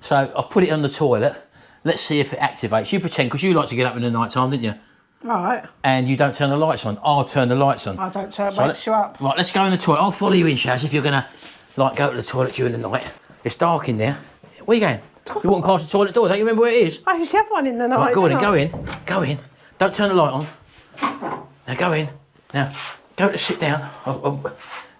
So I've put it on the toilet. Let's see if it activates. You pretend, because you like to get up in the night time, didn't you? Right. And you don't turn the lights on. I'll turn the lights on. I don't turn wakes you up. Right, let's go in the toilet. I'll follow you in, Shaz, if you're going to like go to the toilet during the night. It's dark in there. Where are you going? You're walking past the toilet door. Don't you remember where it is? I usually have one in the night. Right, go on in, go in. Go in. Don't turn the light on. Now go in. Now, go to sit down. Now,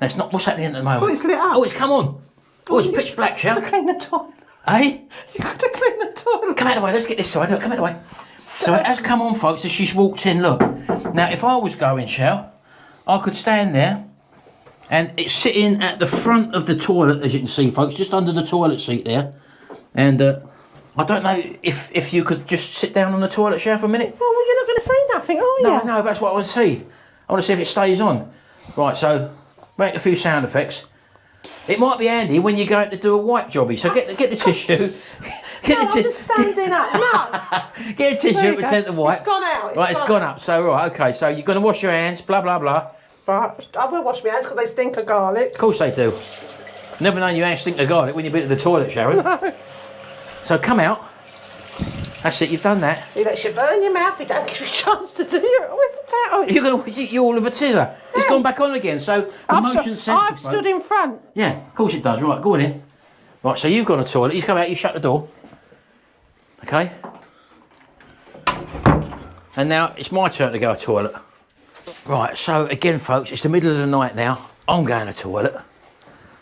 it's not, what's happening at the moment? Oh, it's lit up. Oh, it's come on. Oh, it's pitch black, Shaz. To clean the toilet. Eh? You got to clean the toilet. Come out of the way, let's get this side, look, come out of the way. So it has come on, folks, as she's walked in, look. Now, if I was going, Shell, I could stand there, and it's sitting at the front of the toilet, as you can see, folks, just under the toilet seat there. And I don't know if you could just sit down on the toilet, Shell, for a minute. Oh, well, you're not going to say nothing, are you? No, that's what I want to see. I want to see if it stays on. Right, so, make a few sound effects. It might be handy when you're going to do a wipe jobby, so get the tissue. I'm just standing up. No. Get a tissue and pretend to wipe. It's gone out. It's gone up. So, right, okay, so you're going to wash your hands, blah, blah, blah. Right. I will wash my hands because they stink of garlic. Of course they do. Never known your hands stink of garlic when you've been to the toilet, Sharon. No. So come out. That's it, you've done that. He lets you burn your mouth, he don't give you a chance to do it. Where's the towel? You're all of a tizzer. It's gone back on again, so the motion sensor. I've stood in front. Yeah, of course it does. Right, go on in. Right, so you've got a toilet. You come out, you shut the door. Okay? And now it's my turn to go to the toilet. Right, so again, folks, it's the middle of the night now. I'm going to the toilet.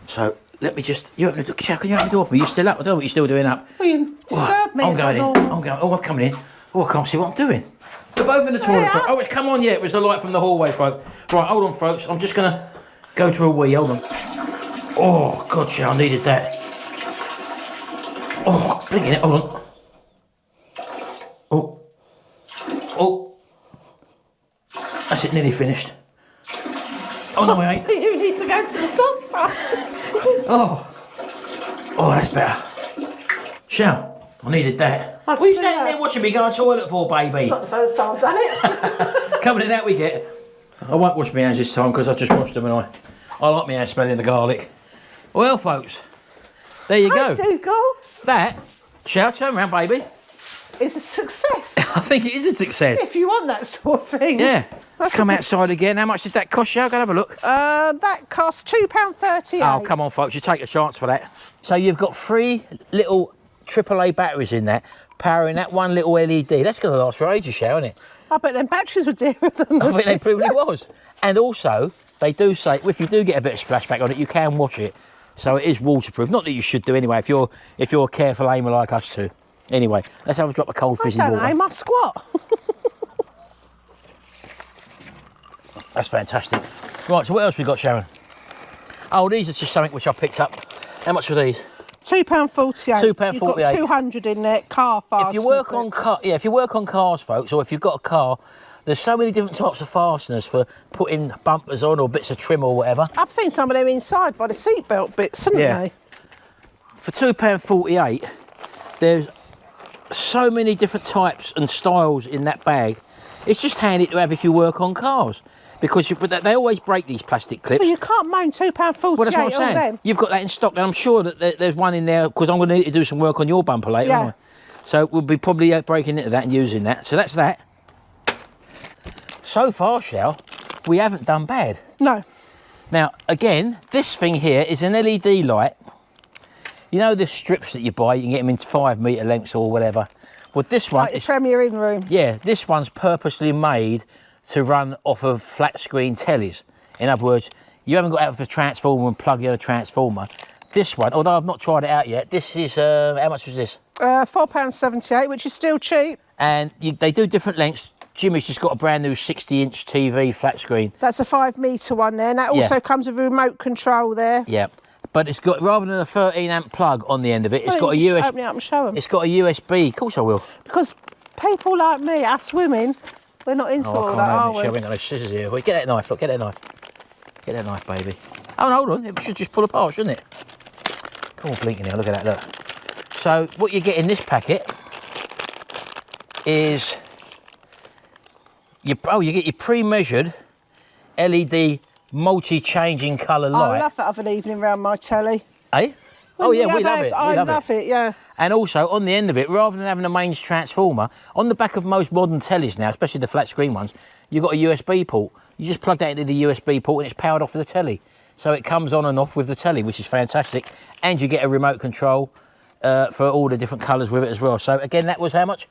So let me just, you open the door. Can you open the door for me? You still up? I don't know what you're still doing up. Well, you disturbed me. I'm going in. I'm going. Oh, I'm coming in. Oh, I can't see what I'm doing. They're both in the toilet. Yeah. Oh, it's come on. Yeah, it was the light from the hallway, folks. Right, hold on, folks. I'm just going to go to a wee. Hold on. Oh, God, shit, I needed that. Oh, blinking it. Hold on. Oh. Oh. That's it, nearly finished. Oh, no, I ain't. You need to go to the doctor. Oh, that's better. Shell, I needed that. What are you standing there watching me go to the toilet for, baby? Not the first time I've done it. Coming in that we get. I won't wash my hands this time because I just washed them and I like my hands smelling the garlic. Well, folks, there you go. Do go. That, Shell, turn around, baby. It's a success. I think it is a success. If you want that sort of thing. Yeah. Come outside again. How much did that cost, Shell? Go and have a look. That cost £2.38. Oh, come on, folks. You take a chance for that. So you've got 3 little AAA batteries in there, powering that one little LED. That's going to last for ages, Shell, isn't it? I bet them batteries were dearer than I think they probably was. And also, they do say, if you do get a bit of splashback on it, you can wash it. So it is waterproof. Not that you should do anyway, if you're a careful aimer like us two. Anyway, let's have a drop of cold fizzy water. I don't aim, I squat. That's fantastic. Right, so what else we got, Sharon? Oh, these are just something which I picked up. How much were these? £2.48. £2.48. You've got 200 in there, car fasteners. If you work on if you work on cars, folks, or if you've got a car, there's so many different types of fasteners for putting bumpers on or bits of trim or whatever. I've seen some of them inside by the seatbelt bits, haven't they? For £2.48, there's so many different types and styles in that bag. It's just handy to have if you work on cars, because they always break these plastic clips. Well, you can't moan £2.48 Well, that's what I'm saying. them. You've got that in stock, and I'm sure that there's one in there, because I'm going to need to do some work on your bumper later, Yeah. aren't I? So we'll be probably breaking into that and using that. So that's that. So far, Shell, we haven't done bad. No. Now, again, this thing here is an LED light. You know the strips that you buy, you can get them in 5 metre lengths or whatever. Well, this one Like is... the Premier In room. Yeah, this one's purposely made to run off of flat screen tellies. In other words, you haven't got out of the transformer and plug in a transformer. This one, although I've not tried it out yet, this is, how much was this? £4.78, which is still cheap. And they do different lengths. Jimmy's just got a brand new 60-inch TV flat screen. That's a 5 metre one there, and that also comes with a remote control there. Yeah, but it's got, rather than a 13 amp plug on the end of it, it's got a Just USB. open it up and show them. It's got a USB. Of course I will. Because people like me, us women, we're not into all that, are we? We ain't got no scissors here. Wait, get that knife, look, get that knife. Get that knife, baby. Oh, no, hold on, it should just pull apart, shouldn't it? Come on, blinking now, look at that, look. So, what you get in this packet is, you get your pre-measured LED multi-changing colour light. I love that of an evening round my telly. Eh? When Oh yeah, have we love ours, it. I love it, yeah. And also, on the end of it, rather than having a mains transformer, on the back of most modern tellies now, especially the flat screen ones, you've got a USB port. You just plug that into the USB port and it's powered off of the telly. So it comes on and off with the telly, which is fantastic. And you get a remote control for all the different colours with it as well. So again, that was how much?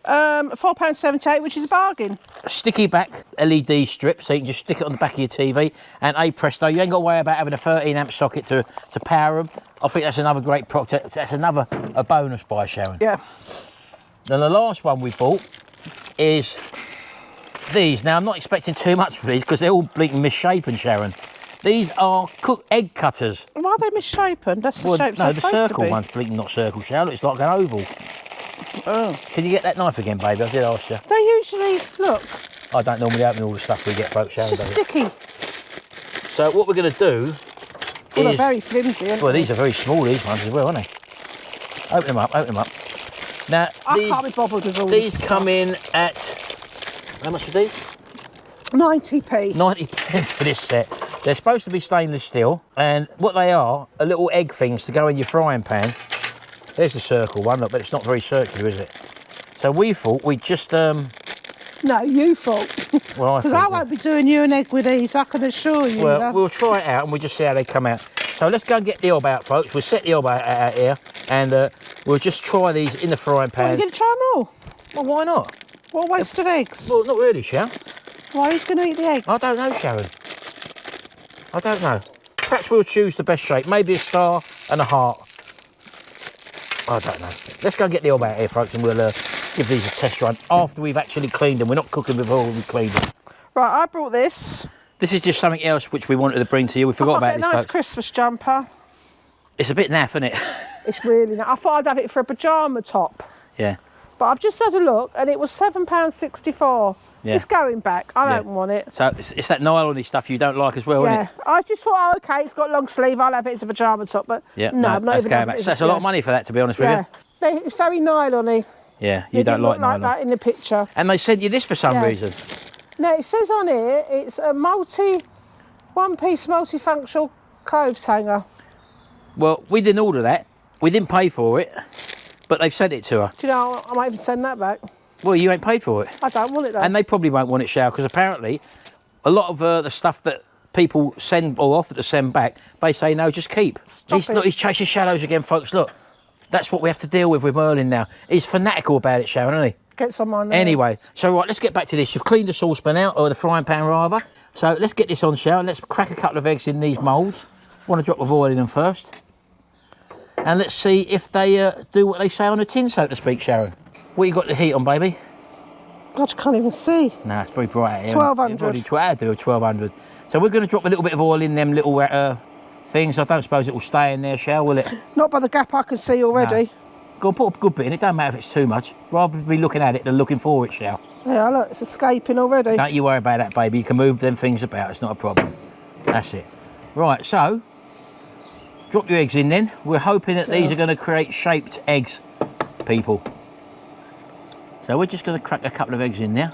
£4.78, which is a bargain. A sticky back LED strip, so you can just stick it on the back of your TV. And presto, you ain't got to worry about having a 13 amp socket to power them. I think that's another great product. That's a bonus buy, Sharon. Yeah. Then the last one we bought is these. Now, I'm not expecting too much for these because they're all blinking misshapen, Sharon. These are egg cutters. Why are they misshapen? That's the shape no, they're the supposed to circle be. one's blinking not circle, Sharon. It's like an oval. Oh. Can you get that knife again, baby? I did ask you. They usually, look, I don't normally open all the stuff we get, folks, Sharon it's just does it. sticky. So what we're going to do Well, they're is... very flimsy, aren't Well, they? these are very small, these ones as well, aren't they? Open them up, open them up. Now, I can't be bothered with all these this come stuff. in at... How much are these? 90p. 90 pence for this set. They're supposed to be stainless steel, and what they are little egg things to go in your frying pan. There's the circle one, look, but it's not very circular, is it? So we thought we'd just... No, you thought. Well, I Because I thought... won't be doing you an egg with these, I can assure you. Well, that. we'll try it out and we'll just see how they come out. So let's go and get the hob out, folks. We'll set the hob out here, and we'll just try these in the frying Are pan. you going to try them all? Well, why not? What a waste of eggs. Well, not really, Sharon. Why are you going to eat the egg? I don't know, Sharon. I don't know. Perhaps we'll choose the best shape. Maybe a star and a heart. I don't know. Let's go and get the hob out here, folks, and we'll give these a test run after we've actually cleaned them. We're not cooking before we've cleaned them. Right, I brought this. This is just something else which we wanted to bring to you. We forgot about A this, nice folks. Christmas jumper. It's a bit naff, isn't it? It's really nice. I thought I'd have it for a pyjama top. Yeah. But I've just had a look and it was £7.64. Yeah. It's going back. I don't Yeah. want it. So it's that nylon-y stuff you don't like as well, isn't Yeah, it? I just thought, oh, okay, it's got long sleeve. I'll have it as a pyjama top, but Yeah. no, I'm not that's even going having back. it as So that's a lot of money for that, to be honest with Yeah, you. it's very nylon-y. Yeah, you It don't didn't like look nylon. like that in the picture. And they sent you this for some Yeah. reason. Now it says on here it's a one-piece multifunctional clothes hanger. Well, we didn't order that. We didn't pay for it, but they've sent it to her. Do you know? I might even send that back. Well, you ain't paid for it. I don't want it though. And they probably won't want it, Shao, because apparently a lot of the stuff that people send or offer to send back, they say, no, just keep. Stop it. Look, he's chasing shadows again, folks. Look, that's what we have to deal with Merlin now. He's fanatical about it, Sharon, isn't he? Gets on my nerves. Anyway, so right, let's get back to this. You've cleaned the saucepan out, or the frying pan rather. So let's get this on, Sharon. Let's crack a couple of eggs in these moulds. Want a drop of oil in them first. And let's see if they do what they say on the tin, so to speak, Sharon. What you got the heat on, baby? God, I can't even see. No, it's very bright out here. 1200. I'll do 1200. So we're going to drop a little bit of oil in them little things. I don't suppose it will stay in there, shall will it? Not by the gap I can see already. Go on, put a good bit in. It don't matter if it's too much. Rather be looking at it than looking for it, shall? Yeah, look, it's escaping already. Don't you worry about that, baby. You can move them things about. It's not a problem. That's it. Right, so drop your eggs in then. We're hoping that these are going to create shaped eggs, people. So we're just going to crack a couple of eggs in there.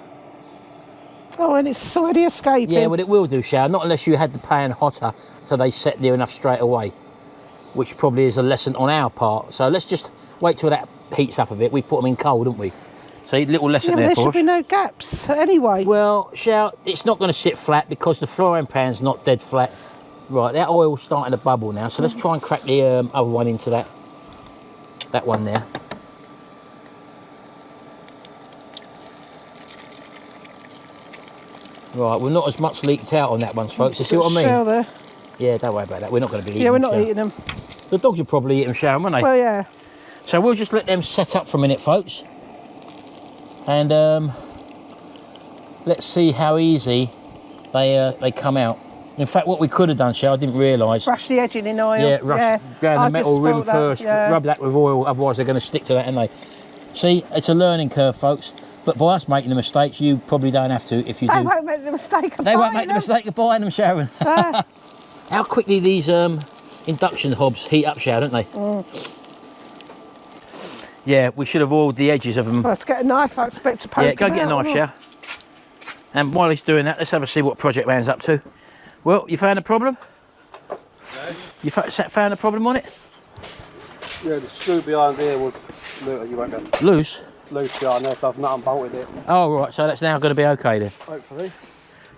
Oh, and it's already escaping. Yeah, well, it will do, shall? Not unless you had the pan hotter so they set near enough straight away, which probably is a lesson on our part. So let's just wait till that heats up a bit. We've put them in cold, haven't we? So a little lesson there there for should us. be no gaps anyway. Well, shall, it's not going to sit flat because the frying pan's not dead flat. Right, that oil's starting to bubble now, so let's try and crack the other one into that one there. Right, we're not as much leaked out on that one, folks. You see what I mean? Shell there. Yeah, don't worry about that. We're not going to be eating Yeah, we're them, not shall? eating them. The dogs will probably eat them, Sharon, won't they? Well, yeah. So we'll just let them set up for a minute, folks. And let's see how easy they come out. In fact, what we could have done, Sharon, I didn't realise. Brush the edging in oil. Yeah, round I the metal just rim thought that, first, yeah. rub that with oil, otherwise they're going to stick to that, aren't they? See, it's a learning curve, folks. But by us making the mistakes, you probably don't have to if you They do. won't make the mistake of They won't buying make the them. mistake of buying them, Sharon. Ah. How quickly these induction hobs heat up, Sharon, don't they? Yeah, we should have oiled the edges of them. Well, let's get a knife. I expect to poke Yeah, go them get a out, knife, won't I? Sharon. And while he's doing that, let's have a see what Project Man's up to. Well, you found a problem? No. You found a problem on it? Yeah, the screw behind here was loose. You won't get Loose? loose behind there, so I've not unbolted it. Oh, right, so that's now going to be okay then. Hopefully.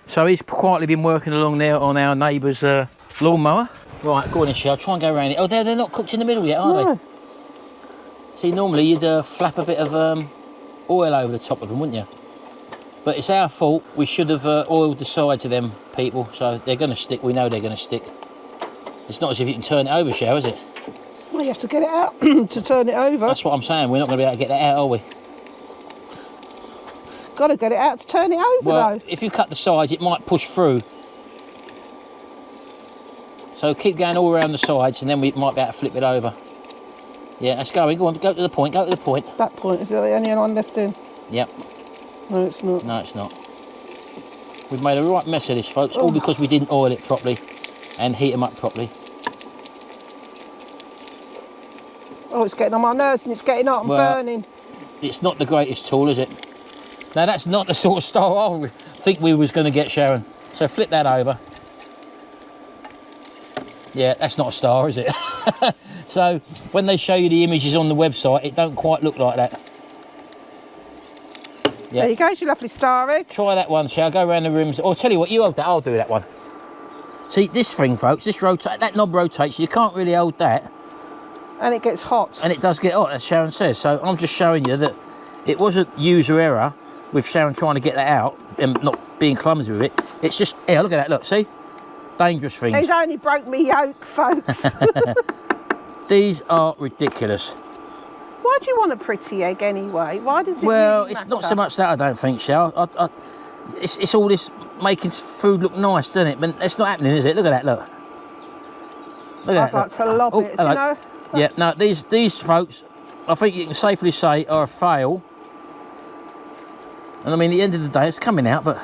So he's quietly been working along there on our neighbour's lawnmower. Right, go on then, Shell. Try and go around it. Oh, they're not cooked in the middle yet, are No. they? See, normally you'd flap a bit of oil over the top of them, wouldn't you? But it's our fault. We should have oiled the sides of them, people. So they're going to stick. We know they're going to stick. It's not as if you can turn it over, Shell, is it? Well, you have to get it out to turn it over. That's what I'm saying. We're not going to be able to get that out, are we? Got to get it out to turn it over, Well, though. if you cut the sides, it might push through. So keep going all around the sides, and then we might be able to flip it over. Yeah, that's going. Go on, go to the point. Go to the point. That point, is there the only one left in? Yep. No, it's not. No, it's not. We've made a right mess of this, folks, all because we didn't oil it properly and heat them up properly. Oh, it's getting on my nerves and it's getting hot and Well, burning. It's not the greatest tool, is it? Now, that's not the sort of style I think we was going to get, Sharon. So flip that over. Yeah, that's not a star, is it? So when they show you the images on the website, it don't quite look like that. Yeah. There you go, your lovely star egg. Try that one, shall I? Go around the rims. Or tell you what, you hold that, I'll do that one. See, this thing, folks, this rotate, that knob rotates, you can't really hold that. And it gets hot. And it does get hot, as Sharon says. So I'm just showing you that it wasn't user error with Sharon trying to get that out and not being clumsy with it. It's just, here, look at that, look, see? Dangerous things. He's only broke me yoke, folks. These are ridiculous. Why do you want a pretty egg anyway? Why does it Well, really it's matter? not so much that, I don't think, Shell. It's all this making food look nice, doesn't it? But it's not happening, is it? Look at that, look. Look I'd at like that. to lob Oh, it, do hello. you know? Yeah, no, these folks, I think you can safely say are a fail. And I mean, at the end of the day, it's coming out, but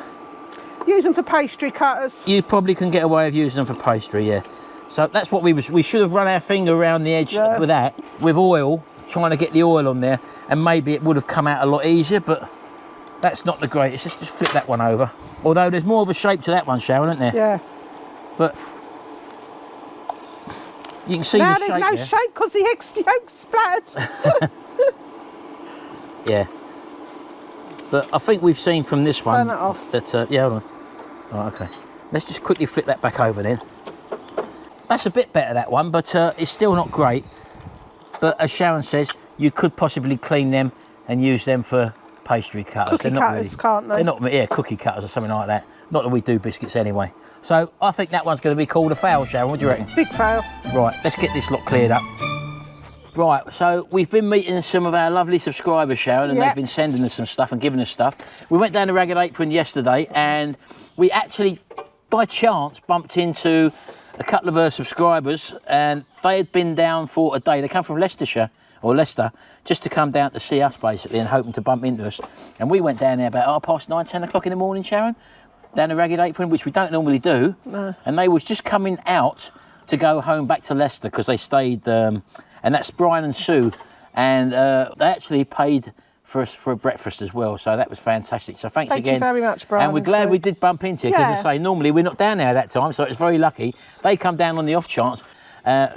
Use them for pastry cutters. you probably can get away with using them for pastry, yeah. So that's what we should have run our finger around the edge with that, with oil, trying to get the oil on there, and maybe it would have come out a lot easier, but that's not the greatest. Let's just flip that one over. Although there's more of a shape to that one, Sharon, isn't there? Yeah. But you can see Now the there's shape no there. shape because the egg yolk's splattered. Yeah. But I think we've seen from this one Turn it off. that, yeah, hold on. Right, okay. Let's just quickly flip that back over then. That's a bit better, that one, but it's still not great. But as Sharon says, you could possibly clean them and use them for pastry cutters. Cookie cutters, can't they? They're not, yeah, cookie cutters or something like that. Not that we do biscuits anyway. So I think that one's going to be called a fail, Sharon. What do you reckon? Big fail. Right, let's get this lot cleared up. Right, so we've been meeting some of our lovely subscribers, Sharon, and Yep. they've been sending us some stuff and giving us stuff. We went down to Ragged Apron yesterday and we actually, by chance, bumped into a couple of her subscribers, and they had been down for a day. They come from Leicestershire, or Leicester, just to come down to see us, basically, and hoping to bump into us. And we went down there about 9:30, 10 o'clock in the morning, Sharon, down the Ragged Apron, which we don't normally do. No. And they was just coming out to go home back to Leicester, because they stayed, and that's Brian and Sue, and they actually paid for us for a breakfast as well, so that was fantastic. So thank Thank again. you very much, Brian. And we're glad we did bump into you, because Yeah. I say, normally we're not down there at that time, so it's very lucky. They come down on the off chance.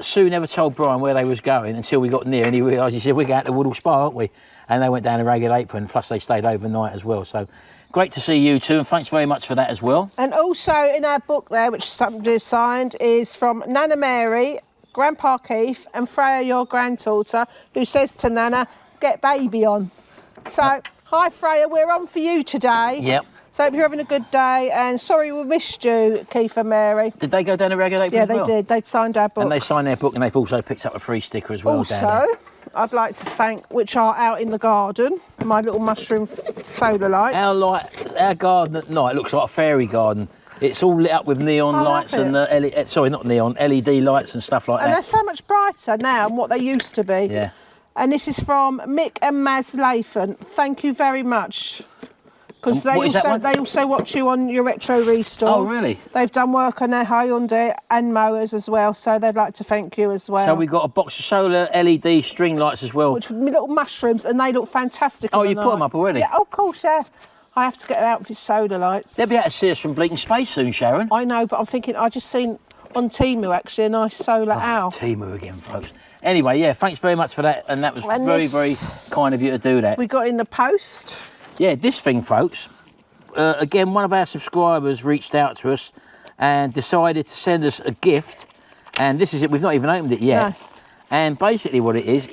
Sue never told Brian where they was going until we got near, and he realised, he said, we're going to Woodall Spa, aren't we? And they went down to Ragged Apron, plus they stayed overnight as well. So great to see you too, and thanks very much for that as well. And also in our book there, which somebody signed, is from Nana Mary, Grandpa Keith, and Freya, your granddaughter, who says to Nana, get baby on. So, hi Freya, we're on for you today. Yep. So hope you're having a good day, and sorry we missed you, Keith and Mary. Did they go down to Ragged Apron Yeah, as well? they did. They'd signed our book. And they signed their book, and they've also picked up a free sticker as well down there. Also, I'd like to thank, which are out in the garden, my little mushroom solar lights. Our garden at night looks like a fairy garden. It's all lit up with neon I love lights and it. sorry, not neon, LED lights and stuff like And they're that. so much brighter now than what they used to be. Yeah. And this is from Mick and Maz Lathan. Thank you very much. Because what is that one? they also watch you on your Retro Restore. Oh, really? They've done work on their Hyundai and mowers as well, so they'd like to thank you as well. So we've got a box of solar LED string lights as well. Which with little mushrooms, and they look fantastic. Oh, on the you put them night. up already? Yeah, of course, yeah. I have to get out with his solar lights. They'll be able to see us from Bleaton Space soon, Sharon. I know, but I'm thinking, I just seen on Temu actually a nice solar owl. Temu again, folks. Anyway, yeah, thanks very much for that, and that was And very, this- very kind of you to do that. We got in the post. Yeah, this thing, folks, again, one of our subscribers reached out to us and decided to send us a gift, and this is it. We've not even opened it yet. No. And basically what it is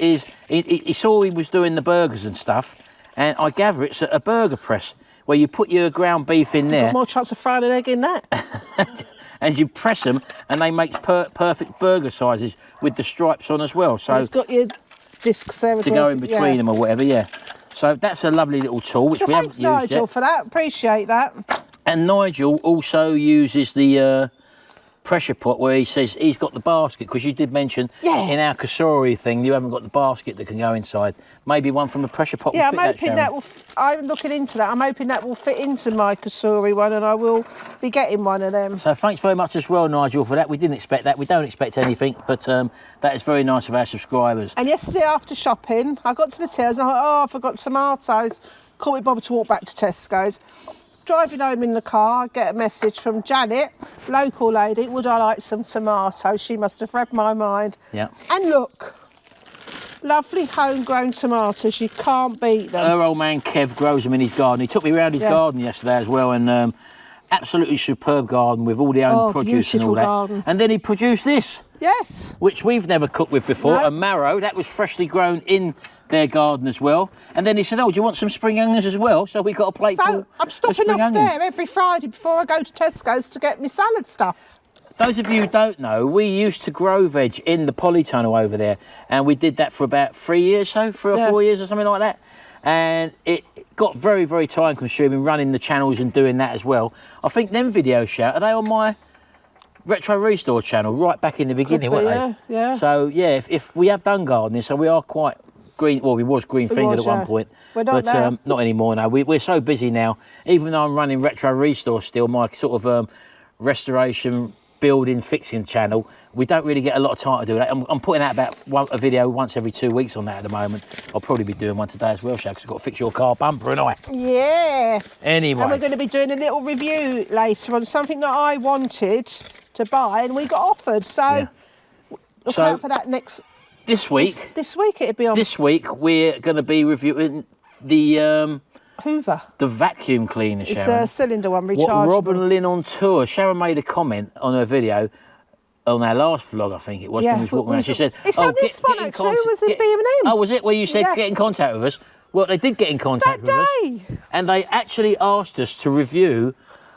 he saw he was doing the burgers and stuff, and I gather it's a burger press where you put your ground beef in there Got more chance of frying an egg in that. and you press them, and they make perfect burger sizes with the stripes on as well. So It's got your discs there as to well. go in between them or whatever, yeah. So that's a lovely little tool which So we haven't thanks, used Nigel, yet. for that. Appreciate that. And Nigel also uses the pressure pot where he says he's got the basket, because you did mention Yeah. in our Kasori thing you haven't got the basket that can go inside. Maybe one from a pressure pot Yeah, will I'm fit hoping that, that will. I'm looking into that. I'm hoping that will fit into my Kasuri one, and I will be getting one of them. So thanks very much as well, Nigel, for that. We didn't expect that. We don't expect anything, but that is very nice of our subscribers. And yesterday after shopping, I got to the tills and I thought, oh, I forgot tomatoes. Couldn't be bothered to walk back to Tesco's. Driving home in the car, I get a message from Janet, local lady, would I like some tomatoes? She must have read my mind. Yeah. And look, lovely homegrown tomatoes, you can't beat them. Her old man Kev grows them in his garden. He took me around his Yeah. garden yesterday as well, and absolutely superb garden with all the own produce and all beautiful that. garden. And then he produced this, Yes. which we've never cooked with before, No. a marrow that was freshly grown in their garden as well. And then he said, oh, do you want some spring onions as well? So we got a plate So full I'm of stopping spring off onions. there every Friday before I go to Tesco's to get my salad stuff. Those of you who don't know, we used to grow veg in the polytunnel over there, and we did that for about 3 years, so 3 or Yeah. 4 years or something like that. And it got very, very time consuming running the channels and doing that as well. I think them videos, Shout, are they on my Retro Restore channel right back in the beginning, be, weren't yeah, they? yeah. So yeah, if we have done gardening, so we are quite green. Well, we was green fingered was, at one yeah. point, We're not but now. not anymore. Now we're so busy now. Even though I'm running Retro Restore still, my sort of restoration, building, fixing channel, we don't really get a lot of time to do that. I'm putting out about a video once every 2 weeks on that at the moment. I'll probably be doing one today as well, Shaq, 'cause I've got to fix your car bumper and I. Yeah. Anyway. And we're going to be doing a little review later on something that I wanted to buy and we got offered. So Yeah. look So- out for that next This week, this week it'll be on we're going to be reviewing the Hoover. vacuum cleaner, It's Sharon. a cylinder one, What rechargeable. Robin Lynn on tour. Sharon made a comment on her video on our last vlog, I think it was, Yeah, when we was walking around. She said, it's on this one, in actually. It was in get- B&M. Oh, was it? Where you said Yeah. get in contact with us? Well, they did get in contact That with us. day. And they actually asked us to review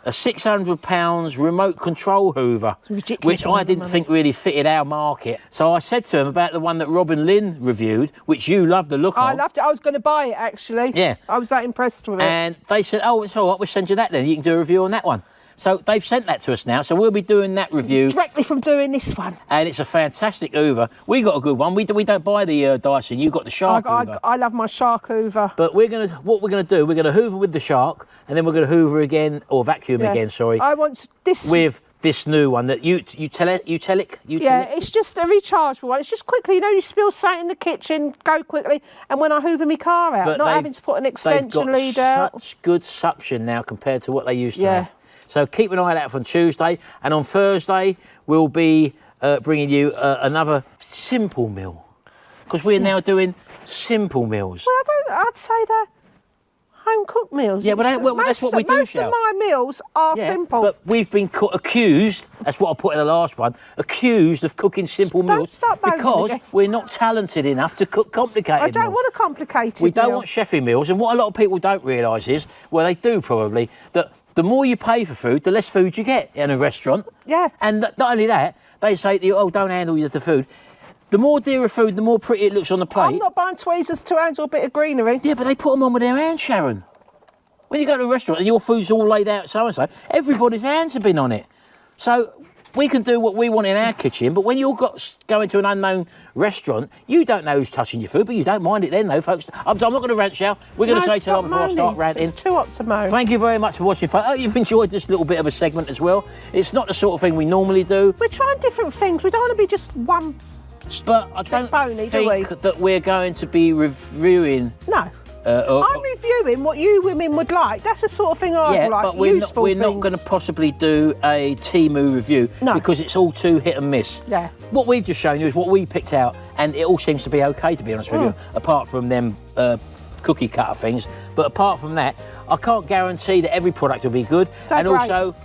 a £600 remote control Hoover, ridiculous which amount I of didn't money. think really fitted our market. So I said to him about the one that Robin Lynn reviewed, which you love the look I of. loved it. I was going to buy it actually. Yeah. I was that impressed with it. And they said, oh, it's all right, we'll send you that then. You can do a review on that one. So they've sent that to us now, so we'll be doing that review. Directly from doing this one. And it's a fantastic Hoover. We got a good one. We don't buy the Dyson. You got the Shark Hoover. I love my Shark Hoover. But what we're gonna do, we're gonna Hoover with the Shark, and then we're gonna Hoover again, or vacuum again. Sorry. I want this with this new one that you tell it. Yeah, it's just a rechargeable one. It's just quickly, you spill something in the kitchen, go quickly, and when I Hoover my car out, But not having to put an extension lead out. Such good suction now compared to what they used to have. So keep an eye out for Tuesday, and on Thursday we'll be bringing you another simple meal, because we're now doing simple meals. Well, I'd say they're home cooked meals. Yeah, but that's what we do. Most of my meals are simple. But we've been accused, that's what I put in the last one, accused of cooking simple meals start moaning because again. we're not talented enough to cook complicated I don't meals. want a complicated We don't meal. want chefy meals, and what a lot of people don't realise is, well, they do probably, that the more you pay for food, the less food you get in a restaurant. Yeah. And not only that, they say to you, oh, don't handle the food. The more dearer food, the more pretty it looks on the plate. I'm not buying tweezers to handle a bit of greenery. Yeah, but they put them on with their hands, Sharon. When you go to a restaurant and your food's all laid out so-and-so, everybody's hands have been on it. So we can do what we want in our kitchen, but when you're going to an unknown restaurant, you don't know who's touching your food, but you don't mind it then, though, folks. I'm not going to rant, Shal. We're going to say to them before I start ranting. It's too hot to moan. Thank you very much for watching, folks. I hope you've enjoyed this little bit of a segment as well. It's not the sort of thing we normally do. We're trying different things. We don't want to be just one. But I don't pony, do we? think that we're going to be reviewing... No. I'm reviewing what you women would like. That's the sort of thing I would like. But we're not going to possibly do a Temu review because it's all too hit and miss. Yeah. What we've just shown you is what we picked out, and it all seems to be okay, to be honest with you, apart from them cookie cutter things. But apart from that, I can't guarantee that every product will be good. Also,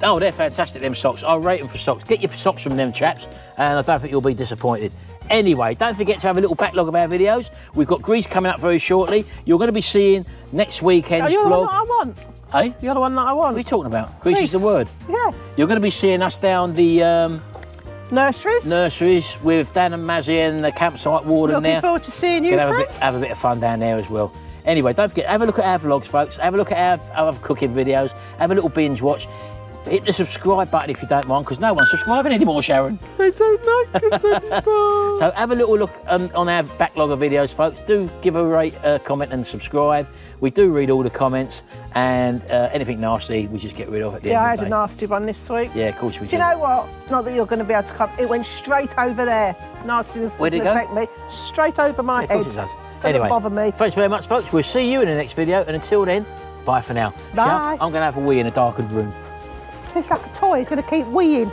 oh, they're fantastic, them socks. I'll rate them for socks. Get your socks from them chaps, and I don't think you'll be disappointed. Anyway, don't forget to have a little backlog of our videos. We've got Greece coming up very shortly. You're going to be seeing next weekend's vlog. You're the one that I want. Hey? You're the one that I want. What are you talking about? Greece is the word. Yeah. You're going to be seeing us down the nurseries with Dan and Mazzy and the campsite warden there. Looking forward to seeing you, have a bit of fun down there as well. Anyway, don't forget, have a look at our vlogs, folks. Have a look at our other cooking videos. Have a little binge watch. Hit the subscribe button if you don't mind, because no one's subscribing anymore, Sharon. They don't like us anymore. So have a little look on our backlog of videos, folks. Do give a rate, comment and subscribe. We do read all the comments, and anything nasty, we just get rid of at the end of the day. Yeah, I had a nasty one this week. Yeah, of course we did. Do you know what? Not that you're going to be able to come. It went straight over there. Nastiness doesn't affect me. Straight over my head. Of course it does. Doesn't bother me. Thanks very much, folks. We'll see you in the next video, and until then, bye for now. Bye. I'm going to have a wee in a darkened room. It's like a toy. It's going to keep weeing.